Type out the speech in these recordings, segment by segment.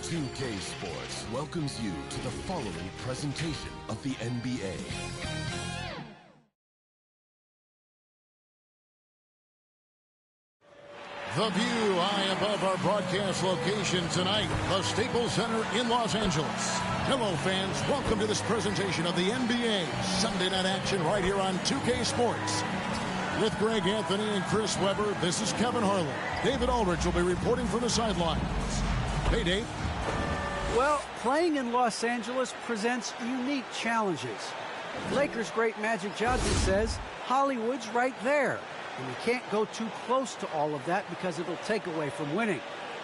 2K Sports welcomes you to the following presentation of the NBA. The view high above our broadcast location tonight, the Staples Center in Los Angeles. Hello, fans. Welcome to this presentation of the NBA Sunday Night Action right here on 2K Sports. With Greg Anthony and Chris Webber, this is Kevin Harlan. David Aldridge will be reporting from the sidelines. Hey, Dave. Well, playing in Los Angeles presents unique challenges. Lakers great Magic Johnson says Hollywood's right there. And you can't go too close to all of that because it'll take away from winning.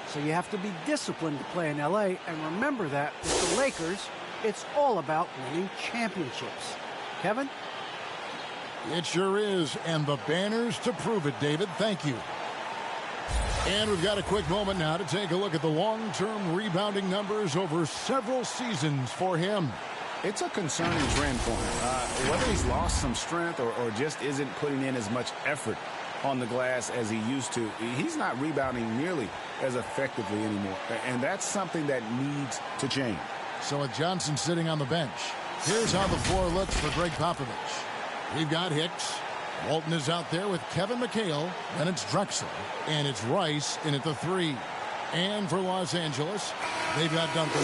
So you have to be disciplined to play in LA, and remember that with the Lakers, it's all about winning championships. Kevin? It sure is, and the banners to prove it, David. Thank you. And we've got a quick moment now to take a look at the long-term rebounding numbers over several seasons for him. It's a concerning trend for him. Whether he's lost some strength or just isn't putting in as much effort on the glass as he used to, he's not rebounding nearly as effectively anymore. And that's something that needs to change. So with Johnson sitting on the bench, here's how the floor looks for Greg Popovich. We've got Hicks. Walton is out there with Kevin McHale. Then it's Drexel. And it's Rice in at the 3. And for Los Angeles, they've got Duncan.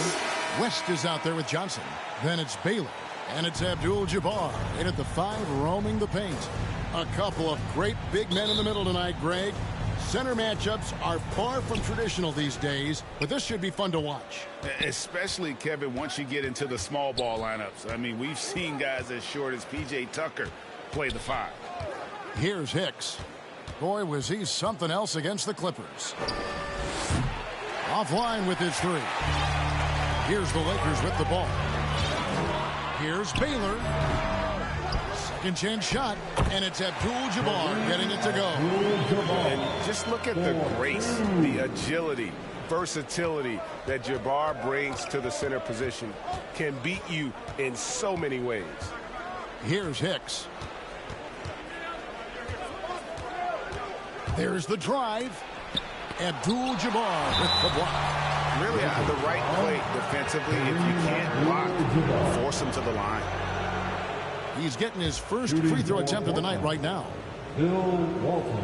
West is out there with Johnson. Then it's Baylor. And it's Abdul-Jabbar in at the 5, roaming the paint. A couple of great big men in the middle tonight, Greg. Center matchups are far from traditional these days, but this should be fun to watch. Especially, Kevin, once you get into the small ball lineups. I mean, we've seen guys as short as P.J. Tucker play the 5. Here's Hicks. Boy, was he something else against the Clippers. Offline with his 3. Here's the Lakers with the ball. Here's Baylor. Second chance shot, and it's Abdul-Jabbar getting it to go. And just look at the grace, the agility, versatility that Jabbar brings to the center position. Can beat you in so many ways. Here's Hicks. There's the drive. Abdul-Jabbar with the block. Really the right play defensively. If you can't block, force him to the line. He's getting his first free throw attempt of the night right now. Bill Walton.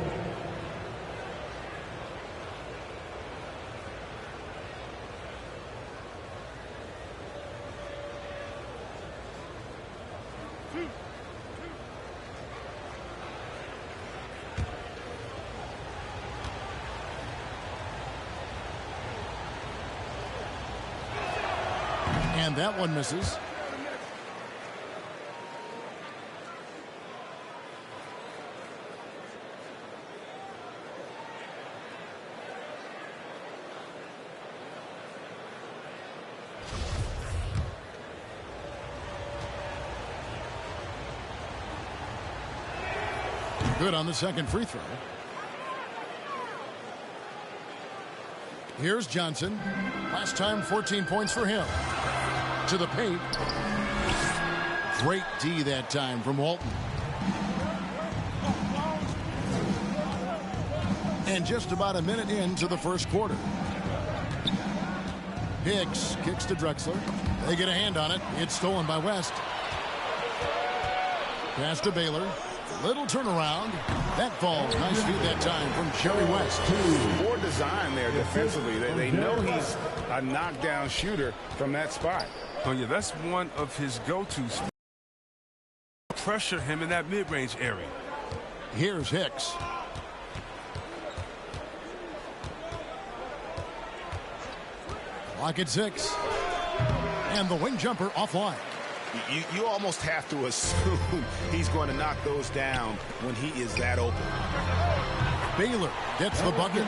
And that one misses. Good on the second free throw. Here's Johnson. Last time, 14 points for him. To the paint. Great D that time from Walton. And just about a minute into the first quarter. Hicks kicks to Drexler. They get a hand on it. It's stolen by West. Pass to Baylor. Little turnaround. That falls. Nice feed that time from Jerry West. More design there defensively. They know he's a knockdown shooter from that spot. Oh, yeah, that's one of his go-tos. Pressure him in that mid-range area. Here's Hicks. Clock at 6. And the wing jumper offline. You almost have to assume he's going to knock those down when he is that open. Baylor gets the bucket.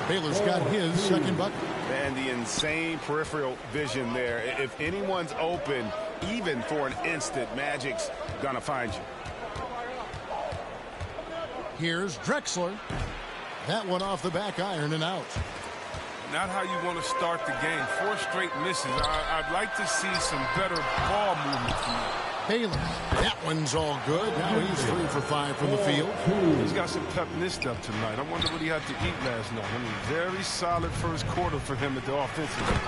Baylor's got his second bucket. And the insane peripheral vision there. If anyone's open, even for an instant, Magic's going to find you. Here's Drexler. That one off the back iron and out. Not how you want to start the game. 4 straight misses. I'd like to see some better ball movement from him. Baylor. That one's all good. Now he's 3 for 5 from the field. He's got some pep in this stuff tonight. I wonder what he had to eat last night. I mean, very solid first quarter for him at the offensive end.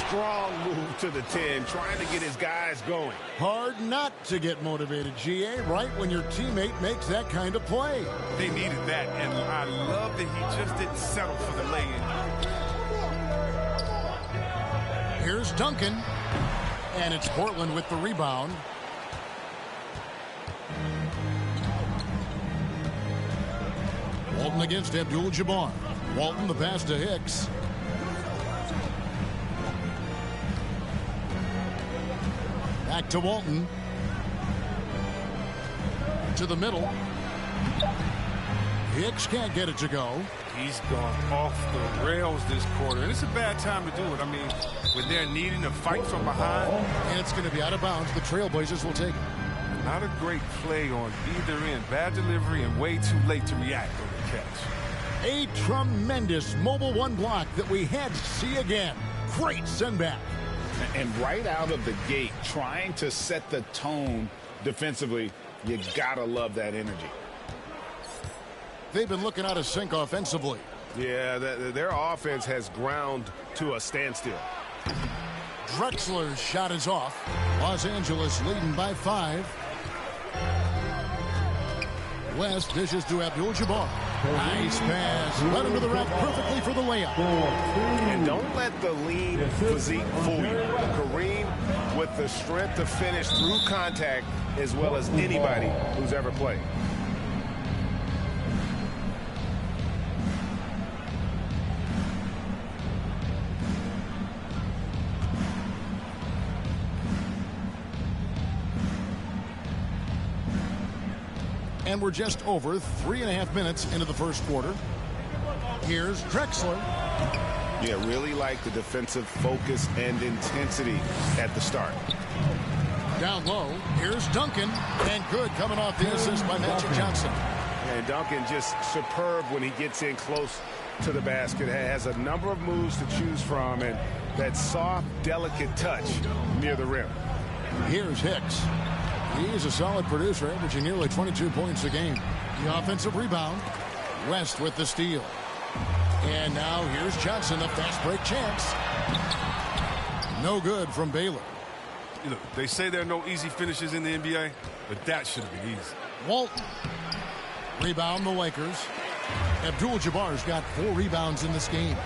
Strong move to the 10, trying to get his guys going. Hard not to get motivated, GA, right when your teammate makes that kind of play. They needed that, and I love that he just didn't settle for the lay-in. Here's Duncan. And it's Portland with the rebound. Walton against Abdul-Jabbar. Walton the pass to Hicks. Back to Walton. To the middle. Hicks can't get it to go. He's gone off the rails this quarter, and it's a bad time to do it. I mean, when they're needing to fight from behind. And it's going to be out of bounds. The Trailblazers will take it. Not a great play on either end. Bad delivery and way too late to react on the catch. A tremendous Mobile One block that we had to see again. Great send back. And right out of the gate, trying to set the tone defensively, you gotta love that energy. They've been looking out of sync offensively. Yeah, their offense has ground to a standstill. Drexler's shot is off. Los Angeles leading by 5. West dishes to Abdul-Jabbar. Nice pass. Led him to the rack perfectly for the layup. And don't let the lean physique fool you. Kareem with the strength to finish through contact as well as anybody who's ever played. And we're just over 3.5 minutes into the first quarter. Here's Drexler. Yeah, really like the defensive focus and intensity at the start. Down low, here's Duncan. And good coming off the assist by Magic Johnson. And Duncan just superb when he gets in close to the basket. Has a number of moves to choose from and that soft, delicate touch near the rim. Here's Hicks. He's a solid producer, averaging nearly 22 points a game. The offensive rebound. West with the steal. And now here's Johnson, a fast break chance. No good from Baylor. You know, they say there are no easy finishes in the NBA, but that should have been easy. Walton. Rebound the Lakers. Abdul-Jabbar's got 4 rebounds in this game.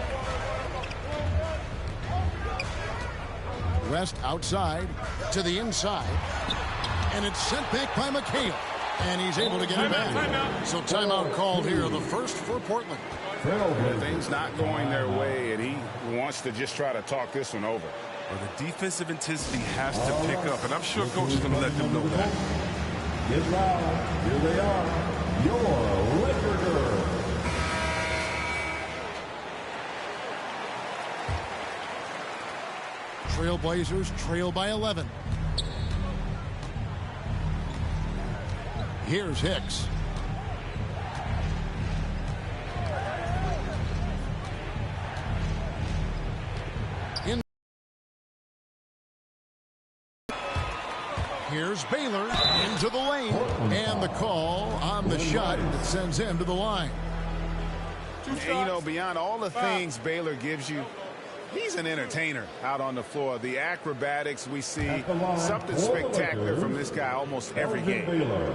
West outside to the inside. And it's sent back by McHale. And he's able to get it back. So timeout called here, the first for Portland. Things not going their way, and he wants to just try to talk this one over. Well, the defensive intensity has to pick up, and I'm sure coach is going to let them know that. Get loud. Here they are. Your Laker Girls. Trailblazers trail by 11. Here's Hicks. Here's Baylor into the lane. And the call on the shot that sends him to the line. And, you know, beyond all the things Baylor gives you, he's an entertainer out on the floor. The acrobatics we see, something spectacular from this guy almost every game.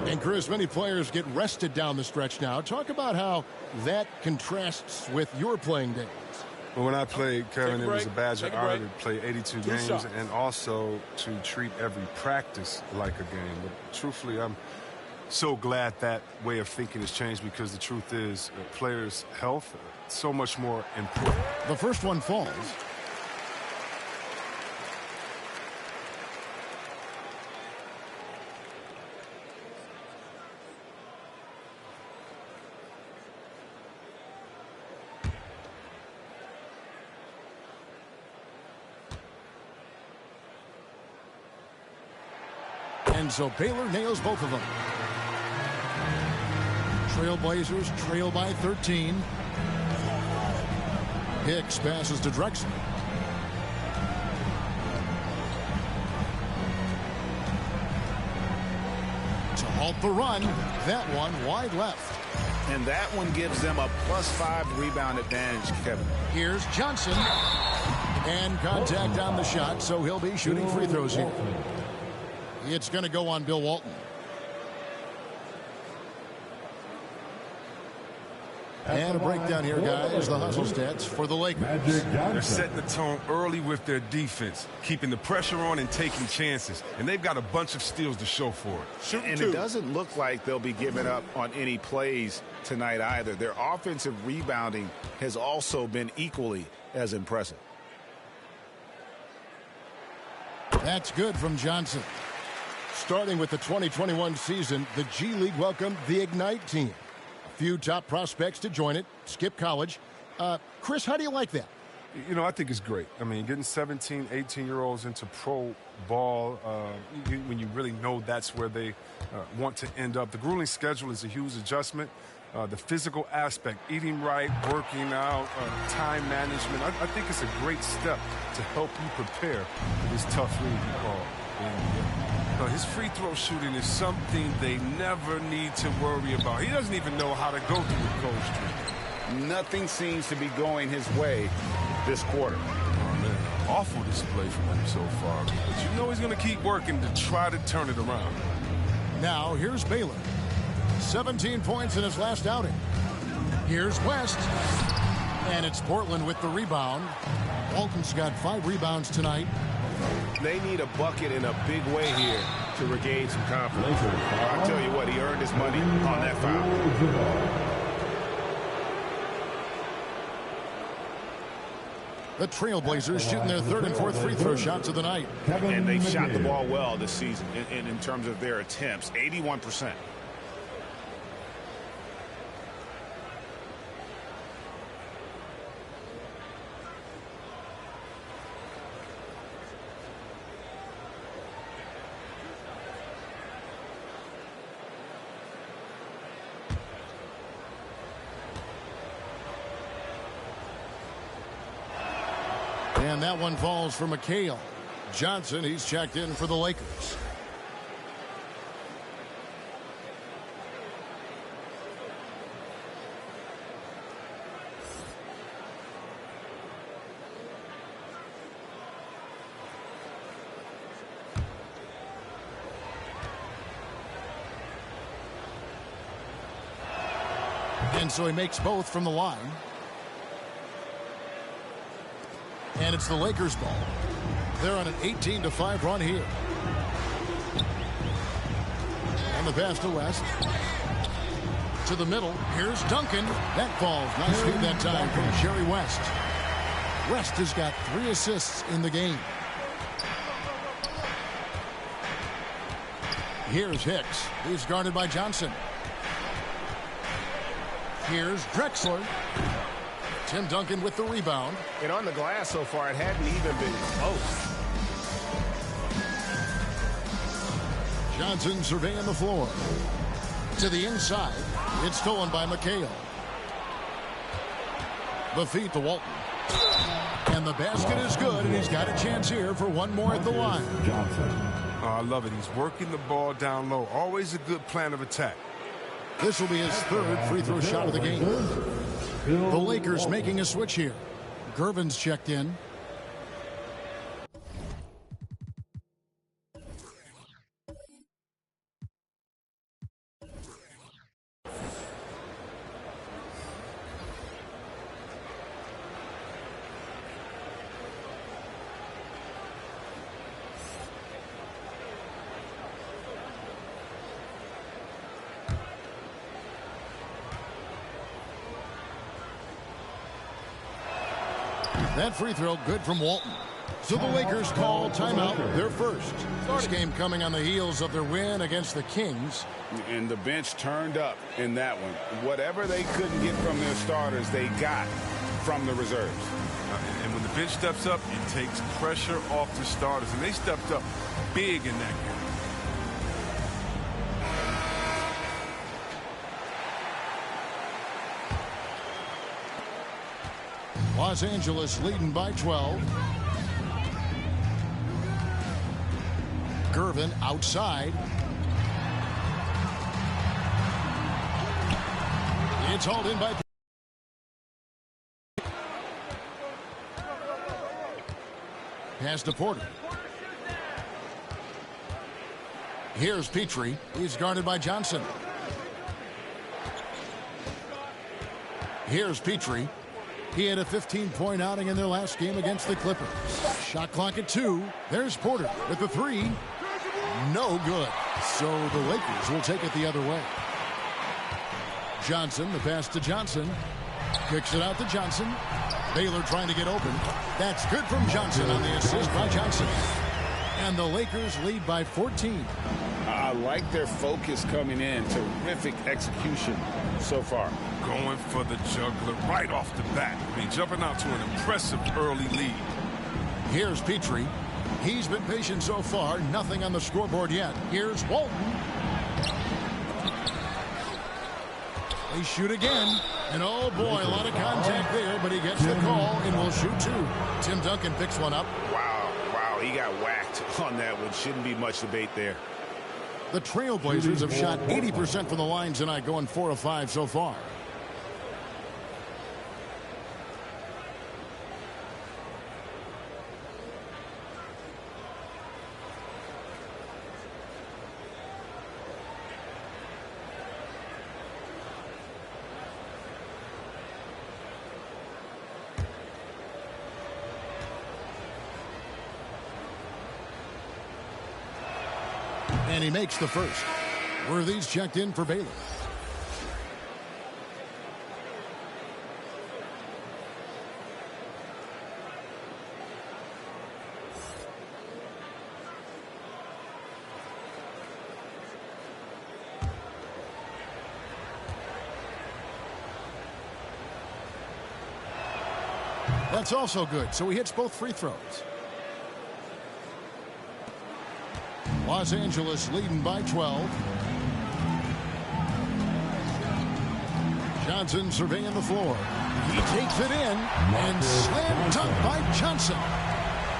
And, Chris, many players get rested down the stretch now. Talk about how that contrasts with your playing days. Well, when I played, Kevin, it was a badge of honor to play 82 games and also to treat every practice like a game. But truthfully, I'm so glad that way of thinking has changed, because the truth is players' health so much more important. The first one falls. And so Baylor nails both of them. Trailblazers trail by 13. Hicks passes to Drexel. To halt the run, that one wide left. And that one gives them a +5 rebound advantage, Kevin. Here's Johnson. And contact on the shot, so he'll be shooting free throws here. It's going to go on Bill Walton. And a breakdown here, guys. The hustle stats for the Lakers. They're setting the tone early with their defense, keeping the pressure on and taking chances. And they've got a bunch of steals to show for it. And it doesn't look like they'll be giving up on any plays tonight either. Their offensive rebounding has also been equally as impressive. That's good from Johnson. Starting with the 2021 season, the G League welcomed the Ignite team. A few top prospects to join it. Skip college. Chris, how do you like that? You know, I think it's great. I mean, getting 17, 18-year-olds into pro ball when you really know that's where they want to end up. The grueling schedule is a huge adjustment. The physical aspect, eating right, working out, time management, I think it's a great step to help you prepare for this tough league you call NBA. His free throw shooting is something they never need to worry about. He doesn't even know how to go through the cold streak. Nothing seems to be going his way this quarter. Oh, man, awful display from him so far. But you know he's going to keep working to try to turn it around. Now, here's Baylor. 17 points in his last outing. Here's West. And it's Portland with the rebound. Walton's got 5 rebounds tonight. They need a bucket in a big way here to regain some confidence. I'll tell you what, he earned his money on that foul. The Trailblazers shooting their 3rd and 4th free throw shots of the night. And they've shot the ball well this season in terms of their attempts, 81%. And that one falls for McHale. Johnson, he's checked in for the Lakers. And so he makes both from the line. And it's the Lakers' ball. They're on an 18-5 run here. And the pass to West. To the middle. Here's Duncan. That falls. Nice feed that time from Jerry West. West has got 3 assists in the game. Here's Hicks. He's guarded by Johnson. Here's Drexler. Tim Duncan with the rebound. And on the glass so far, it hadn't even been close. Johnson surveying the floor. To the inside. It's stolen by McHale. The feed to Walton. And the basket is good, and he's got a chance here for one more at the line. Oh, I love it. He's working the ball down low. Always a good plan of attack. This will be his 3rd free throw shot of the game. The Lakers making a switch here. Gervin's checked in. That free throw good from Walton. So the Lakers call timeout, their first. This game coming on the heels of their win against the Kings. And the bench turned up in that one. Whatever they couldn't get from their starters, they got from the reserves. And when the bench steps up, it takes pressure off the starters. And they stepped up big in that game. Los Angeles leading by 12. Gervin outside. It's hauled in by pass to Porter. Here's Petrie. He's guarded by Johnson. Here's Petrie. He had a 15-point outing in their last game against the Clippers. Shot clock at 2. There's Porter with the 3. No good. So the Lakers will take it the other way. Johnson, the pass to Johnson. Kicks it out to Johnson. Baylor trying to get open. That's good from Johnson on the assist by Johnson. And the Lakers lead by 14. I like their focus coming in. Terrific execution so far. Going for the juggler right off the bat. I mean, jumping out to an impressive early lead. Here's Petrie. He's been patient so far. Nothing on the scoreboard yet. Here's Walton. They shoot again. And oh boy, a lot of contact there, but he gets the call and will shoot 2. Tim Duncan picks one up. Wow, he got whacked on that one. Shouldn't be much debate there. The Trailblazers have shot 80% from the line tonight, going 4 of 5 so far. And he makes the first. Worthy's checked in for Baylor. That's also good, so he hits both free throws. Los Angeles leading by 12. Johnson surveying the floor. He takes it in and slam dunk by Johnson.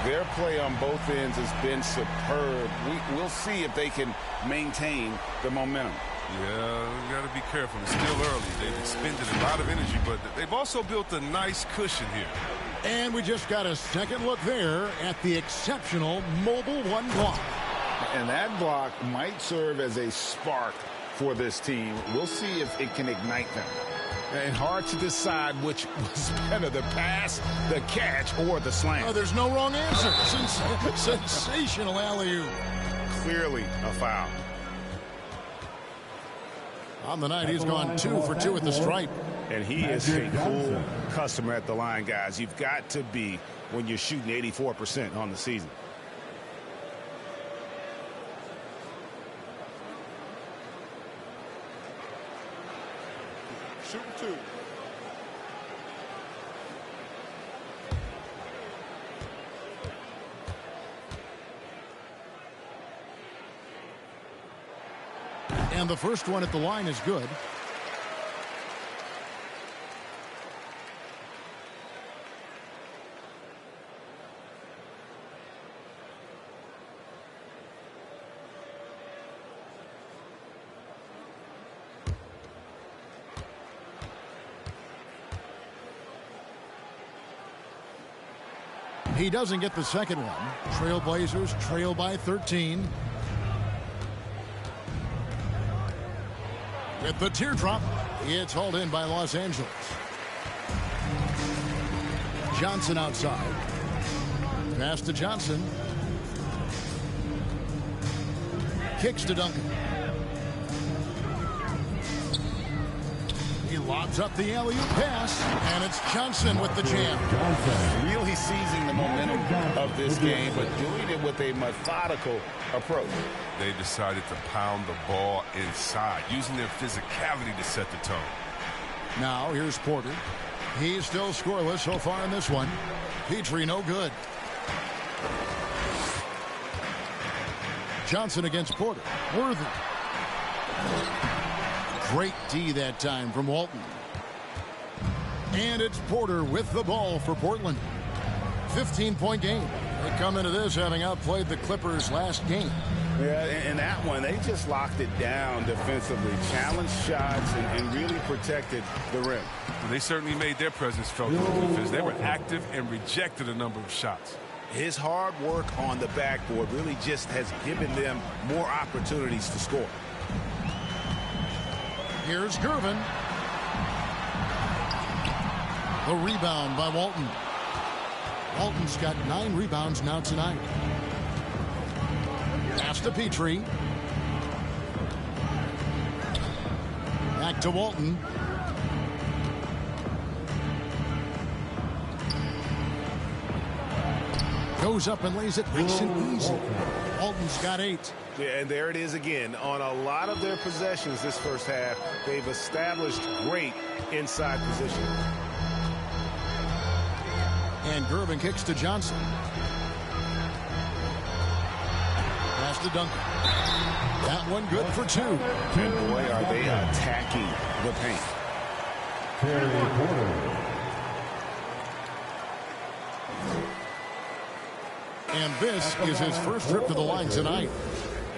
Their play on both ends has been superb. We'll see if they can maintain the momentum. Yeah, you got to be careful. It's still early. They've expended a lot of energy, but they've also built a nice cushion here. And we just got a second look there at the exceptional Mobile One block. And that block might serve as a spark for this team. We'll see if it can ignite them. And hard to decide which was better, the pass, the catch, or the slam. Oh, there's no wrong answer. Sensational alley-oop. Clearly a foul. On the night, he's gone 2 for 2 at the stripe. And he is a cool customer at the line, guys. You've got to be when you're shooting 84% on the season. Shooting 2. And the first one at the line is good. He doesn't get the second one. Trailblazers trail by 13. With the teardrop, it's hauled in by Los Angeles. Johnson outside. Pass to Johnson. Kicks to Duncan. He lobs up the alley-oop pass, and it's Johnson with the jam. Really seizing the momentum of this game, but doing it with a methodical approach. They decided to pound the ball inside, using their physicality to set the tone. Now here's Porter. He's still scoreless so far in this one. Petrie no good. Johnson against Porter. Worthy. Great D that time from Walton. And it's Porter with the ball for Portland. 15-point game. They come into this having outplayed the Clippers last game. Yeah, in that one, they just locked it down defensively, challenged shots, and really protected the rim. They certainly made their presence felt in the defense. They were active and rejected a number of shots. His hard work on the backboard really just has given them more opportunities to score. Here's Gervin. The rebound by Walton. Walton's got 9 rebounds now tonight. Pass to Petrie. Back to Walton. Goes up and lays it nice and easy. Walton's got 8. Yeah, and there it is again. On a lot of their possessions this first half, they've established great inside position. And Gervin kicks to Johnson. Pass to Duncan. That one good for 2. And boy, are they attacking the paint. Terry Porter. And this is his first trip to the line tonight.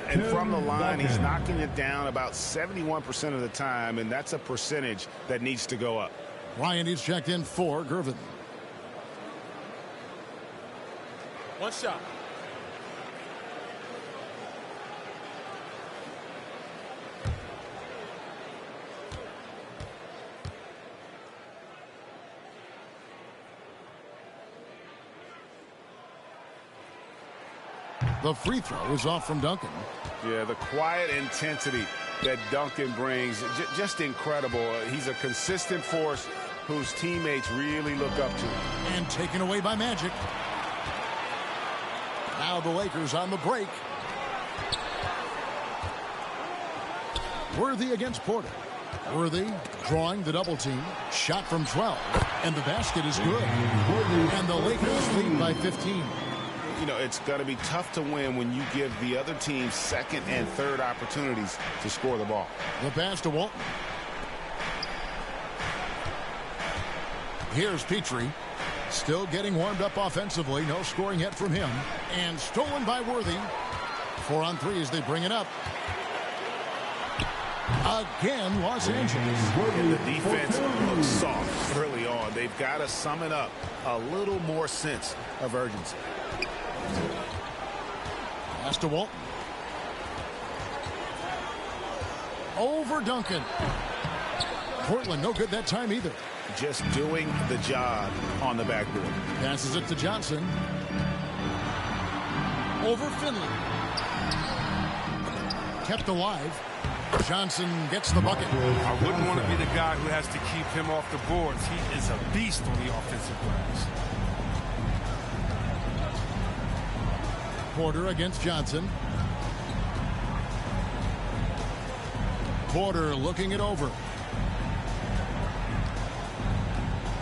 And from the line, he's knocking it down about 71% of the time, and that's a percentage that needs to go up. Ryan is checked in for Gervin. One shot. The free throw is off from Duncan. Yeah, the quiet intensity that Duncan brings, just incredible. He's a consistent force whose teammates really look up to. And taken away by Magic. Now the Lakers on the break. Worthy against Porter. Worthy drawing the double team. Shot from 12. And the basket is good. And the Lakers lead by 15. You know, it's going to be tough to win when you give the other team second and third opportunities to score the ball. The pass to Walton. Here's Petrie. Still getting warmed up offensively. No scoring yet from him. And stolen by Worthy. 4 on 3 as they bring it up. Again, Los Angeles. And the defense looks soft early on. They've got to sum it up. A little more sense of urgency. Pass to Walton. Over Duncan. Portland no good that time either. Just doing the job on the backboard. Passes it to Johnson. Over Finley. Kept alive. Johnson gets the bucket. I wouldn't want to be the guy who has to keep him off the boards. He is a beast on the offensive glass. Porter against Johnson. Porter looking it over.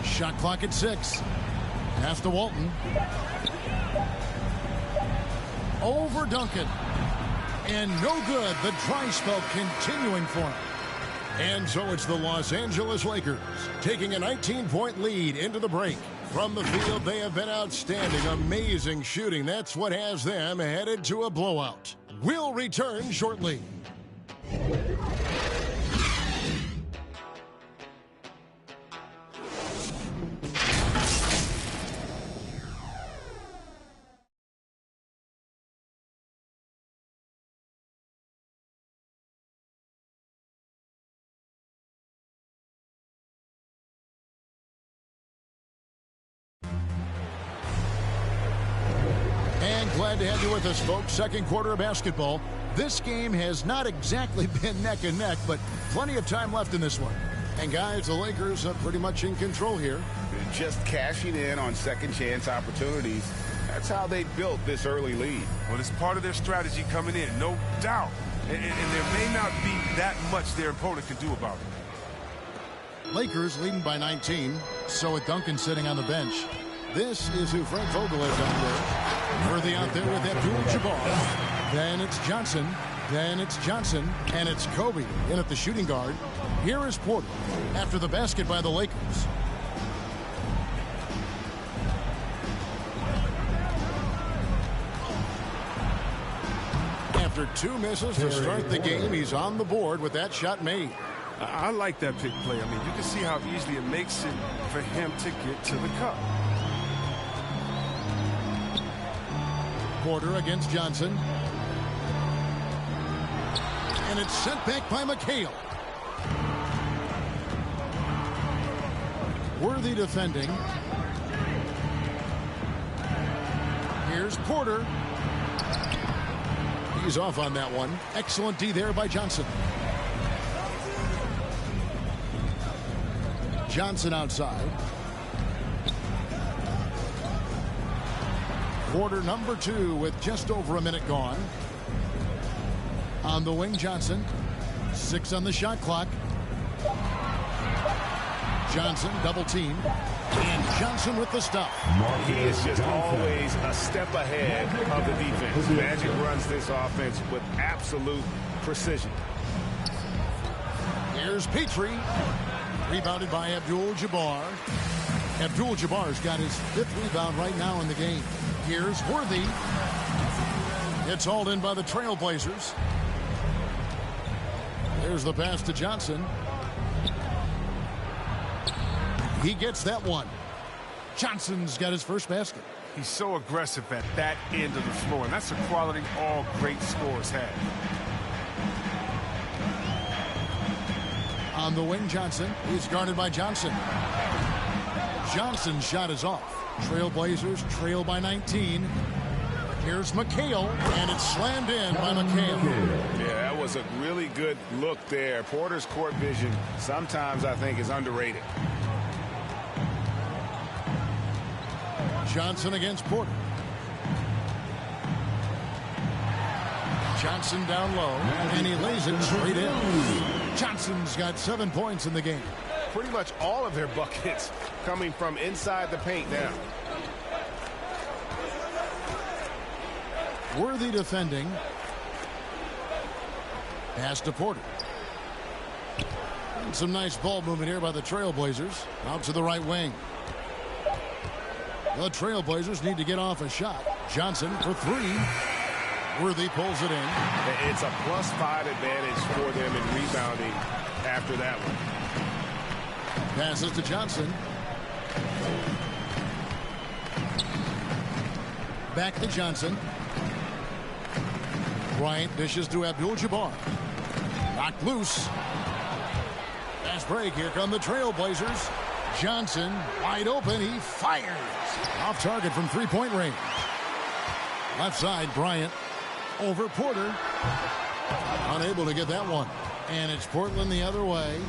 Shot clock at 6. Pass to Walton. Over Duncan. And no good. The dry spell continuing for him. And so it's the Los Angeles Lakers taking a 19-point lead into the break. From the field, they have been outstanding. Amazing shooting. That's what has them headed to a blowout. We'll return shortly. Glad to have you with us, folks. Second quarter of basketball. This game has not exactly been neck and neck, but plenty of time left in this one. And guys, the Lakers are pretty much in control here. Just cashing in on second chance opportunities. That's how they built this early lead. Well, it's part of their strategy coming in, no doubt. And there may not be that much their opponent can do about it. Lakers leading by 19. So with Duncan sitting on the bench. This is who Frank Vogel is out there. Worthy out there with Abdul-Jabbar. Then it's Johnson. Then it's Johnson. And it's Kobe in at the shooting guard. Here is Porter after the basket by the Lakers. After 2 misses to start the game, he's on the board with that shot made. I like that pick play. I mean, you can see how easily it makes it for him to get to the cup. Porter against Johnson. And it's sent back by McHale. Worthy defending. Here's Porter. He's off on that one. Excellent D there by Johnson. Johnson outside. Quarter number 2 with just over a minute gone. On the wing, Johnson. 6 on the shot clock. Johnson double team. And Johnson with the stuff. He is just always a step ahead of the defense. Magic runs this offense with absolute precision. Here's Petrie. Rebounded by Abdul-Jabbar. Abdul-Jabbar's got his 5th rebound right now in the game. Here's Worthy. It's hauled in by the Trailblazers. There's the pass to Johnson. He gets that one. Johnson's got his first basket. He's so aggressive at that end of the floor, and that's a quality all great scorers have. On the wing, Johnson. He's guarded by Johnson. Johnson's shot is off. Trailblazers trail by 19. Here's McHale, and it's slammed in by McHale. Yeah, that was a really good look there. Porter's court vision sometimes, I think, is underrated. Johnson against Porter. Johnson down low, and he lays it straight in. Johnson's got 7 points in the game. Pretty much all of their buckets coming from inside the paint now. Worthy defending. Pass to Porter. And some nice ball movement here by the Trailblazers. Out to the right wing. The Trailblazers need to get off a shot. Johnson for 3. Worthy pulls it in. It's a +5 advantage for them in rebounding after that one. Passes to Johnson. Back to Johnson. Bryant dishes to Abdul-Jabbar. Knocked loose. Fast break. Here come the Trailblazers. Johnson wide open. He fires. Off target from 3-point range. Left side, Bryant. Over Porter. Unable to get that one. And it's Portland the other way.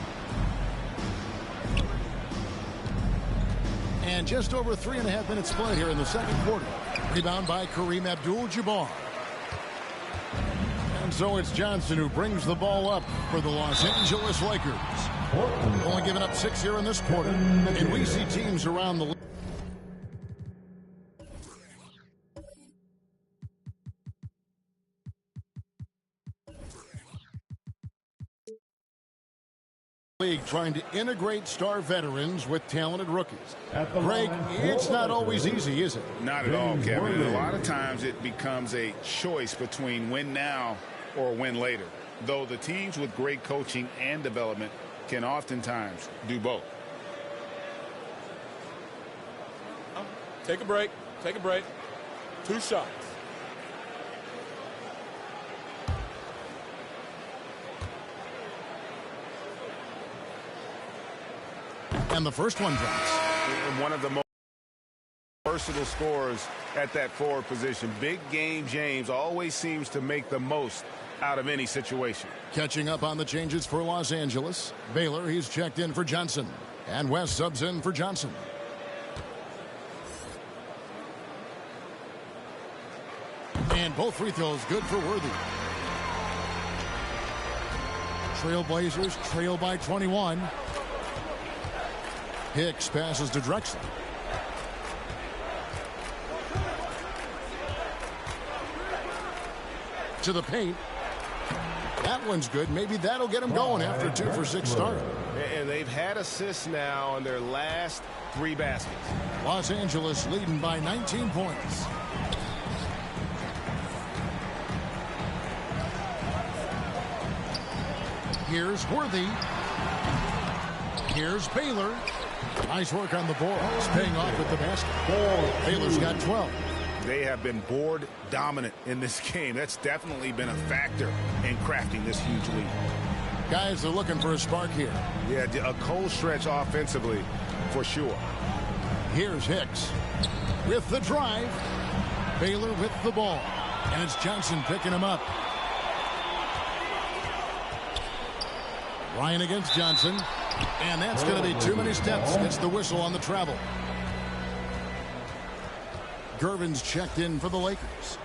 And just over 3.5 minutes play here in the second quarter. Rebound by Kareem Abdul-Jabbar. And so it's Johnson who brings the ball up for the Los Angeles Lakers. Only giving up 6 here in this quarter. And we see teams around the league trying to integrate star veterans with talented rookies. Greg, it's not always easy, is it? Not at all, Kevin. A lot of times it becomes a choice between win now or win later, though the teams with great coaching and development can oftentimes do both. Take a break. Take a break. 2 shots. And the first one drops. One of the versatile scorers at that forward position. Big game James always seems to make the most out of any situation. Catching up on the changes for Los Angeles. Baylor, he's checked in for Johnson. And West subs in for Johnson. And both free throws good for Worthy. Trailblazers trail by 21. Hicks passes to Drexler. To the paint. That one's good. Maybe that'll get him going after a 2-for-6 start. And they've had assists now on their last 3 baskets. Los Angeles leading by 19 points. Here's Worthy. Here's Baylor. Nice work on the boards, paying off with the basket. Baylor's got 12. They have been board dominant in this game. That's definitely been a factor in crafting this huge lead. Guys are looking for a spark here. Yeah, a cold stretch offensively for sure. Here's Hicks with the drive. Baylor with the ball. And it's Johnson picking him up. Ryan against Johnson. And that's going to be too many steps. Gets the whistle on the travel. Gervin's checked in for the Lakers.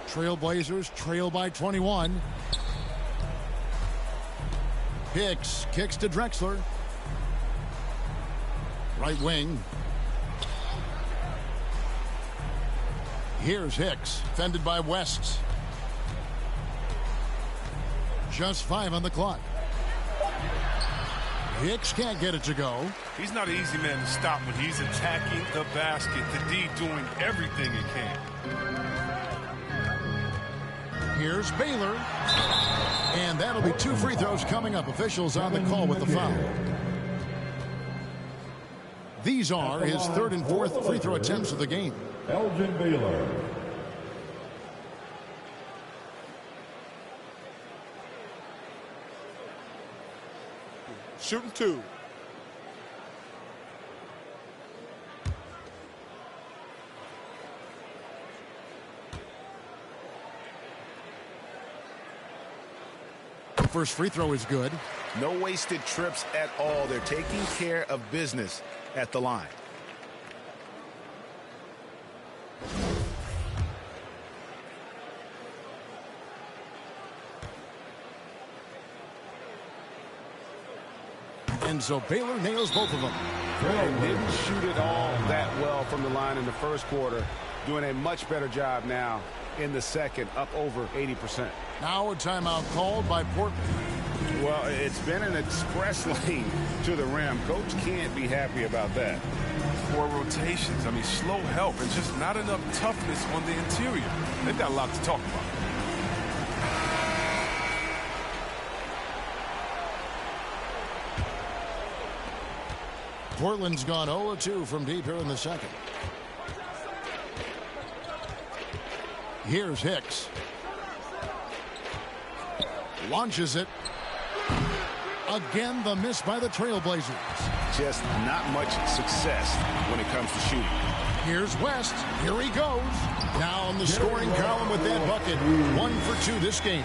Trailblazers trail by 21. Hicks kicks to Drexler. Right wing. Here's Hicks, fended by West. Just 5 on the clock. Hicks can't get it to go. He's not an easy man to stop when he's attacking the basket. The D doing everything he can. Here's Baylor. And that'll be 2 free throws coming up. Officials on the call with the foul. These are his 3rd and 4th free throw attempts of the game. Elgin Baylor. Shooting 2. First free throw is good. No wasted trips at all. They're taking care of business at the line. And so Baylor nails both of them. They didn't shoot it all that well from the line in the first quarter. Doing a much better job now in the second, up over 80%. Now a timeout called by Portland. Well, it's been an express lane to the rim. Coach can't be happy about that. 4 rotations. I mean, slow help and just not enough toughness on the interior. They've got a lot to talk about. Portland's gone 0-2 from deep here in the second. Here's Hicks. Launches it. Again, the miss by the Trailblazers. Just not much success when it comes to shooting. Here's West. Here he goes. Now in the scoring column with that bucket. 1 for 2 this game.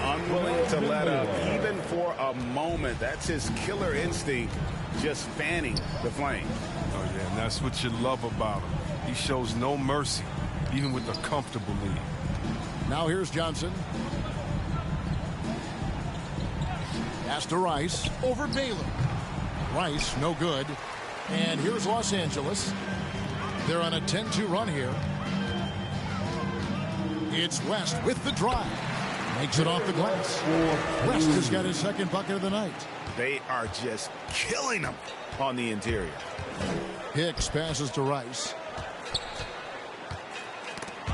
Unwilling to let up even for a moment. That's his killer instinct, just fanning the flame. Oh, yeah, and that's what you love about him. He shows no mercy, even with a comfortable lead. Now here's Johnson. Pass to Rice. Over Baylor. Rice, no good. And here's Los Angeles. They're on a 10-2 run here. It's West with the drive. Makes it off the glass. West has got his 2nd bucket of the night. They are just killing them on the interior. Hicks passes to Rice.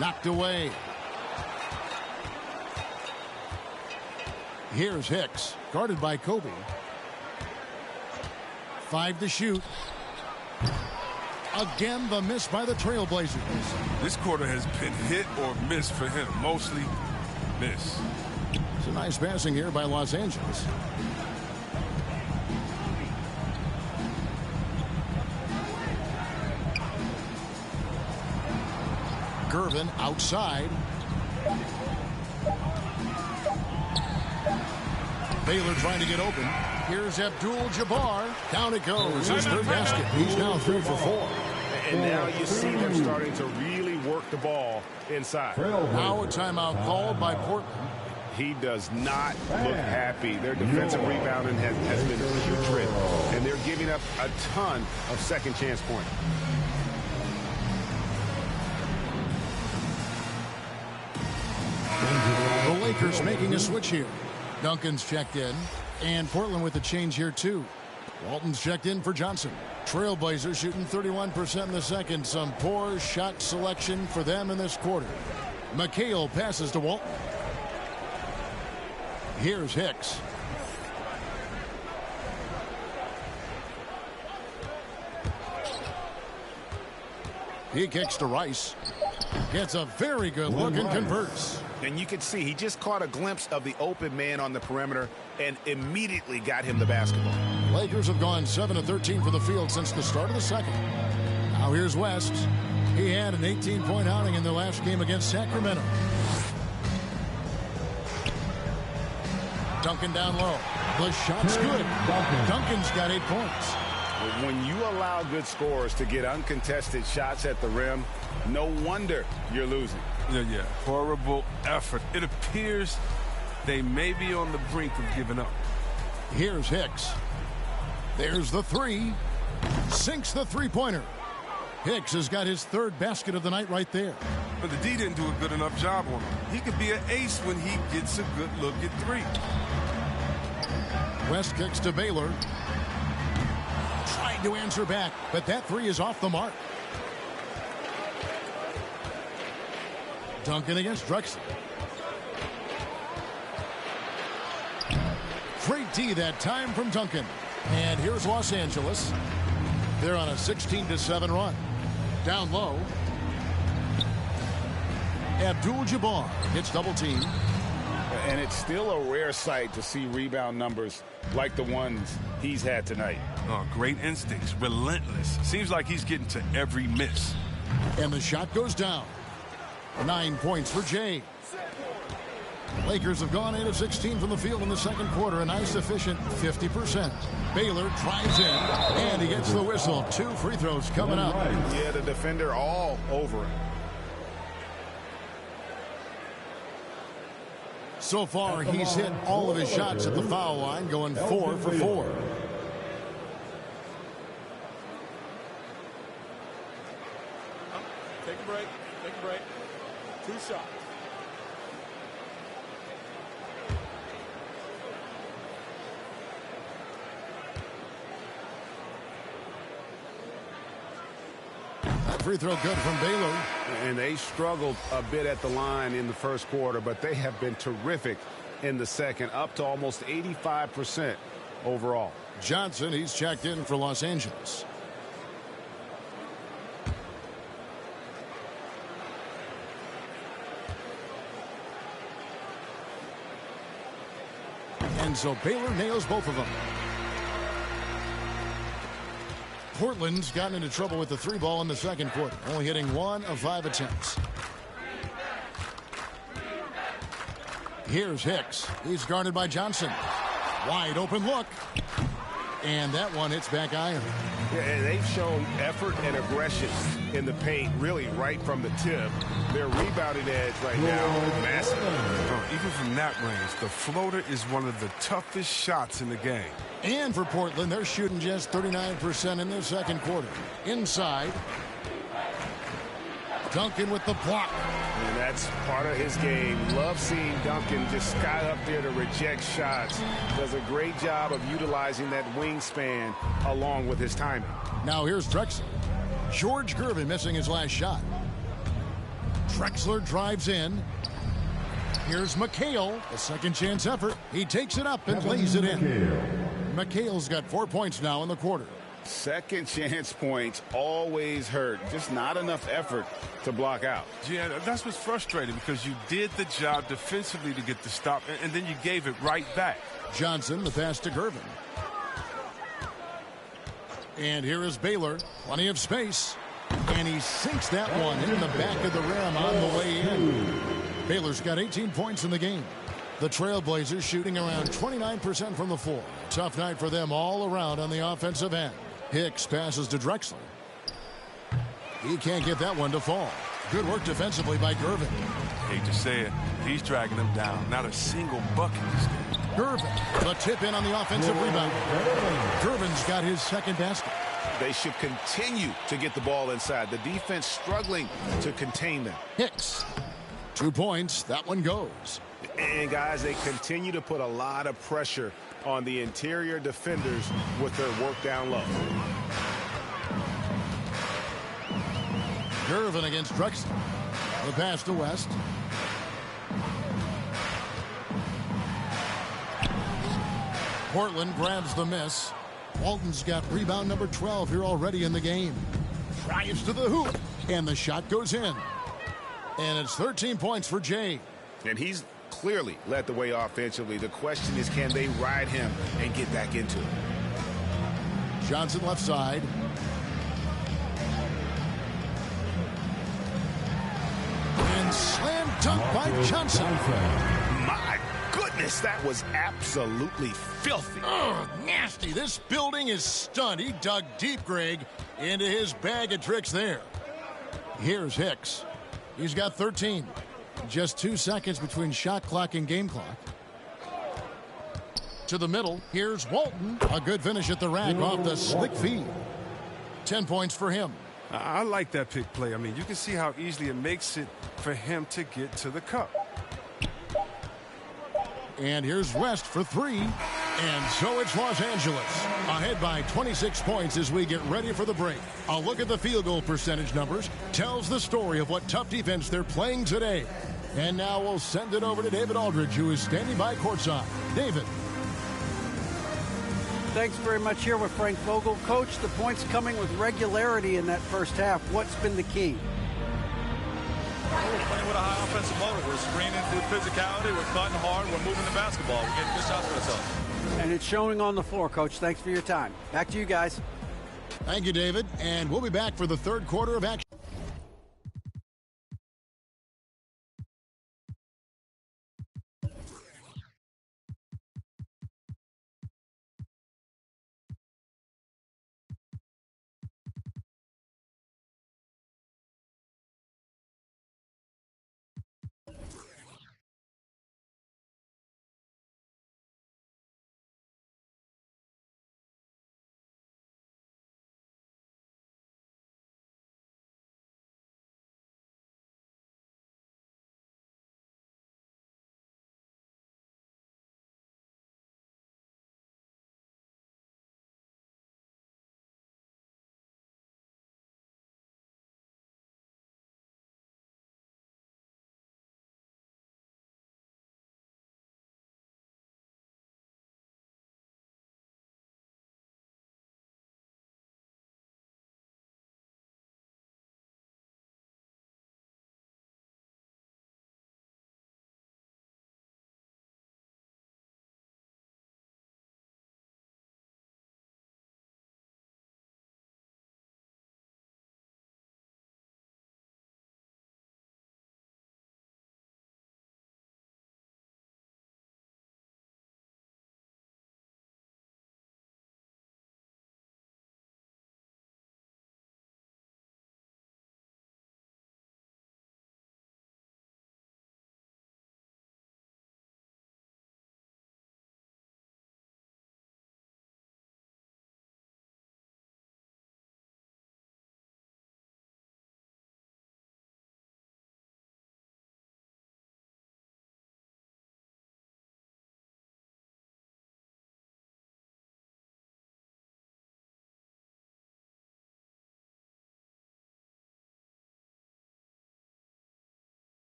Knocked away. Here's Hicks, guarded by Kobe. 5 to shoot. Again, the miss by the Trailblazers. This quarter has been hit or miss for him. Mostly miss. It's a nice passing here by Los Angeles. Gervin outside. Baylor trying to get open. Here's Abdul-Jabbar. Down it goes. His third basket. He's now 3 for 4. And now you see them starting to really work the ball inside. Now a timeout called by Portland. He does not look happy. Their defensive rebounding has been putrid, and they're giving up a ton of second chance points. The Lakers making a switch here. Duncan's checked in, and Portland with a change here too. Walton's checked in for Johnson. Trailblazers shooting 31% in the second. Some poor shot selection for them in this quarter. McHale passes to Walton. Here's Hicks. He kicks to Rice. Gets a very good look and converts. And you can see he just caught a glimpse of the open man on the perimeter and immediately got him the basketball. Lakers have gone 7 of 13 from the field since the start of the second. Now here's West. He had an 18-point outing in their last game against Sacramento. Duncan down low. The shot's good. Duncan's got 8 points. When you allow good scorers to get uncontested shots at the rim, no wonder you're losing. Yeah. Horrible effort. It appears they may be on the brink of giving up. Here's Hicks. There's the three. Sinks the three-pointer. Hicks has got his third basket of the night right there. But the D didn't do a good enough job on him. He could be an ace when he gets a good look at three. West kicks to Baylor. Trying to answer back, but that three is off the mark. Duncan against Drexler. Great D that time from Duncan. And here's Los Angeles. They're on a 16-7 run. Down low. Abdul-Jabbar gets double teamed. And it's still a rare sight to see rebound numbers like the ones he's had tonight. Oh, great instincts, relentless. Seems like he's getting to every miss. And the shot goes down. 9 points for Jay. Lakers have gone 8 of 16 from the field in the second quarter. A nice efficient 50%. Baylor drives in, and he gets the whistle. 2 free throws coming up. Yeah, the defender all over him. So far, he's hit all of his shots at the foul line, going 4 for 4. Take a break. Take a break. 2 shots. Free throw good from Baylor. And they struggled a bit at the line in the first quarter, but they have been terrific in the second, up to almost 85% overall. Johnson, he's checked in for Los Angeles. And so Baylor nails both of them. Portland's gotten into trouble with the 3 ball in the second quarter, only hitting 1 of 5 attempts. Here's Hicks. He's guarded by Johnson. Wide open look. And that one hits back iron. Yeah, they've shown effort and aggression in the paint, really right from the tip. Their rebounding edge right now is massive. Even from that range, the floater is one of the toughest shots in the game. And for Portland, they're shooting just 39% in their second quarter. Inside. Duncan with the block. And that's part of his game. Love seeing Duncan just sky up there to reject shots. Does a great job of utilizing that wingspan along with his timing. Now here's Drexler. George Gervin missing his last shot. Drexler drives in. Here's McHale. A second chance effort. He takes it up and lays it in. McHale's got 4 points now in the quarter. Second chance points always hurt. Just not enough effort to block out. Yeah, that's what's frustrating because you did the job defensively to get the stop, and then you gave it right back. Johnson, the pass to Gervin. And here is Baylor. Plenty of space. And he sinks that one in the back of the rim on the way in. Baylor's got 18 points in the game. The Trailblazers shooting around 29% from the floor. Tough night for them all around on the offensive end. Hicks passes to Drexler. He can't get that one to fall. Good work defensively by Gervin. Hate to say it, he's dragging them down. Not a single bucket this game. Gervin, the tip in on the offensive rebound. Gervin's got his second basket. They should continue to get the ball inside. The defense struggling to contain them. Hicks, 2 points. That one goes. And, guys, they continue to put a lot of pressure on the interior defenders with their work down low. Gervin against Drexler. The pass to West. Portland grabs the miss. Walton's got rebound number 12 here already in the game. Drives to the hoop, and the shot goes in. And it's 13 points for Jay. And he's clearly led the way offensively. The question is, can they ride him and get back into it? Johnson left side. And slam dunk by Johnson. My goodness, that was absolutely filthy. Oh, nasty. This building is stunned. He dug deep, Greg, into his bag of tricks there. Here's Hicks. He's got 13. Just 2 seconds between shot clock and game clock. To the middle. Here's Walton. A good finish at the rack off the slick feed. 10 points for him. I like that pick play. I mean, you can see how easily it makes it for him to get to the cup. And here's West for 3. And so it's Los Angeles ahead by 26 points as we get ready for the break. A look at the field goal percentage numbers tells the story of what tough defense they're playing today. And now we'll send it over to David Aldridge, who is standing by courtside. David. Thanks very much. Here with Frank Vogel. Coach, the points coming with regularity in that first half. What's been the key? We're playing with a high offensive motor. We're screening with physicality. We're cutting hard. We're moving the basketball. We're getting good shots for ourselves. And it's showing on the floor, Coach. Thanks for your time. Back to you guys. Thank you, David. And we'll be back for the third quarter of action.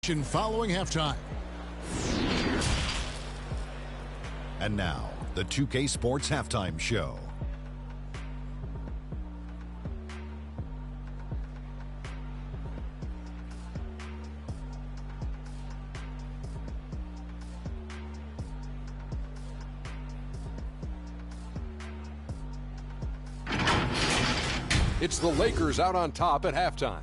Following halftime. And now, the 2K Sports Halftime Show. It's the Lakers out on top at halftime.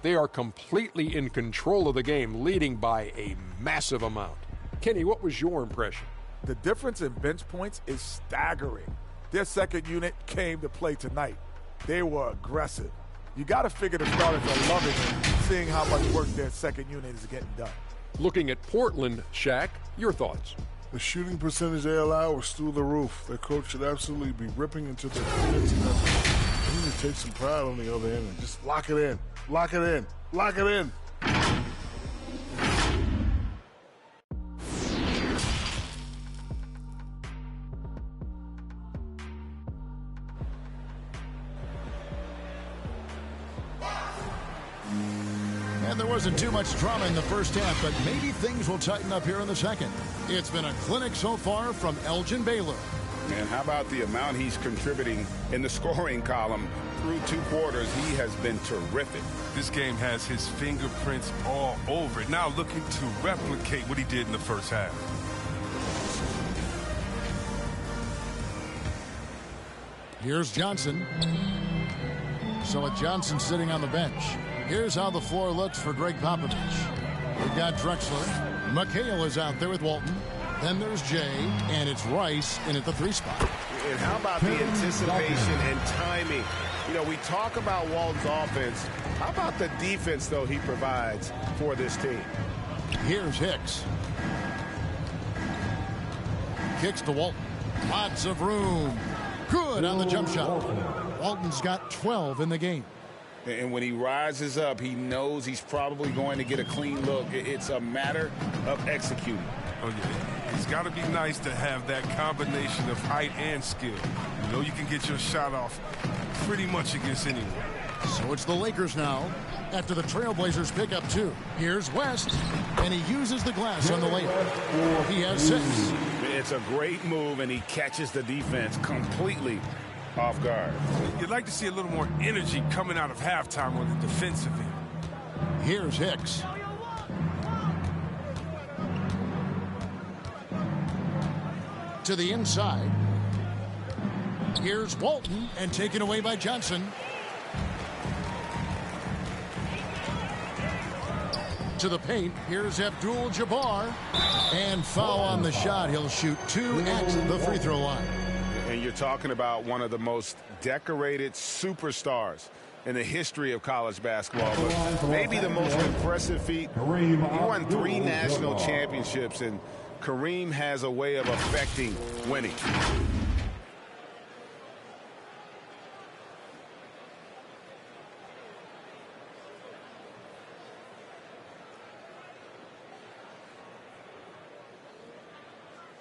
They are completely in control of the game, leading by a massive amount. Kenny, what was your impression? The difference in bench points is staggering. Their second unit came to play tonight. They were aggressive. You got to figure the starters are loving it, seeing how much work their second unit is getting done. Looking at Portland, Shaq, your thoughts? The shooting percentage they allow was through the roof. Their coach should absolutely be ripping into their defensive effort. They need to take some pride on the other end and just lock it in. Lock it in. Lock it in. And there wasn't too much drama in the first half, but maybe things will tighten up here in the second. It's been a clinic so far from Elgin Baylor. And how about the amount he's contributing in the scoring column through 2 quarters? He has been terrific. This game has his fingerprints all over it. Now looking to replicate what he did in the first half. Here's Johnson. So with Johnson sitting on the bench, here's how the floor looks for Greg Popovich. We've got Drexler. McHale is out there with Walton. Then there's Jay, and it's Rice in at the 3 spot. And how about the anticipation and timing? You know, we talk about Walton's offense. How about the defense, though, he provides for this team? Here's Hicks. Kicks to Walton. Lots of room. Good on the jump shot. Walton's got 12 in the game. And when he rises up, he knows he's probably going to get a clean look. It's a matter of executing. Oh, yeah. It's got to be nice to have that combination of height and skill. You know you can get your shot off pretty much against anyone. So it's the Lakers now after the Trailblazers pick up 2. Here's West, and he uses the glass on the layup. He has 6. It's a great move, and he catches the defense completely off guard. You'd like to see a little more energy coming out of halftime on the defensive end. Here's Hicks. To the inside. Here's Walton, and taken away by Johnson. To the paint. Here's Abdul-Jabbar. And foul on the shot. He'll shoot 2 at the free throw line. And you're talking about one of the most decorated superstars in the history of college basketball. But maybe the most impressive feat. He won 3 national championships, and Kareem has a way of affecting winning.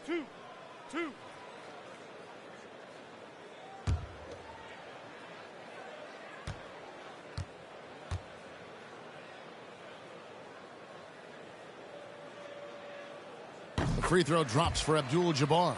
Two. The free throw drops for Abdul-Jabbar.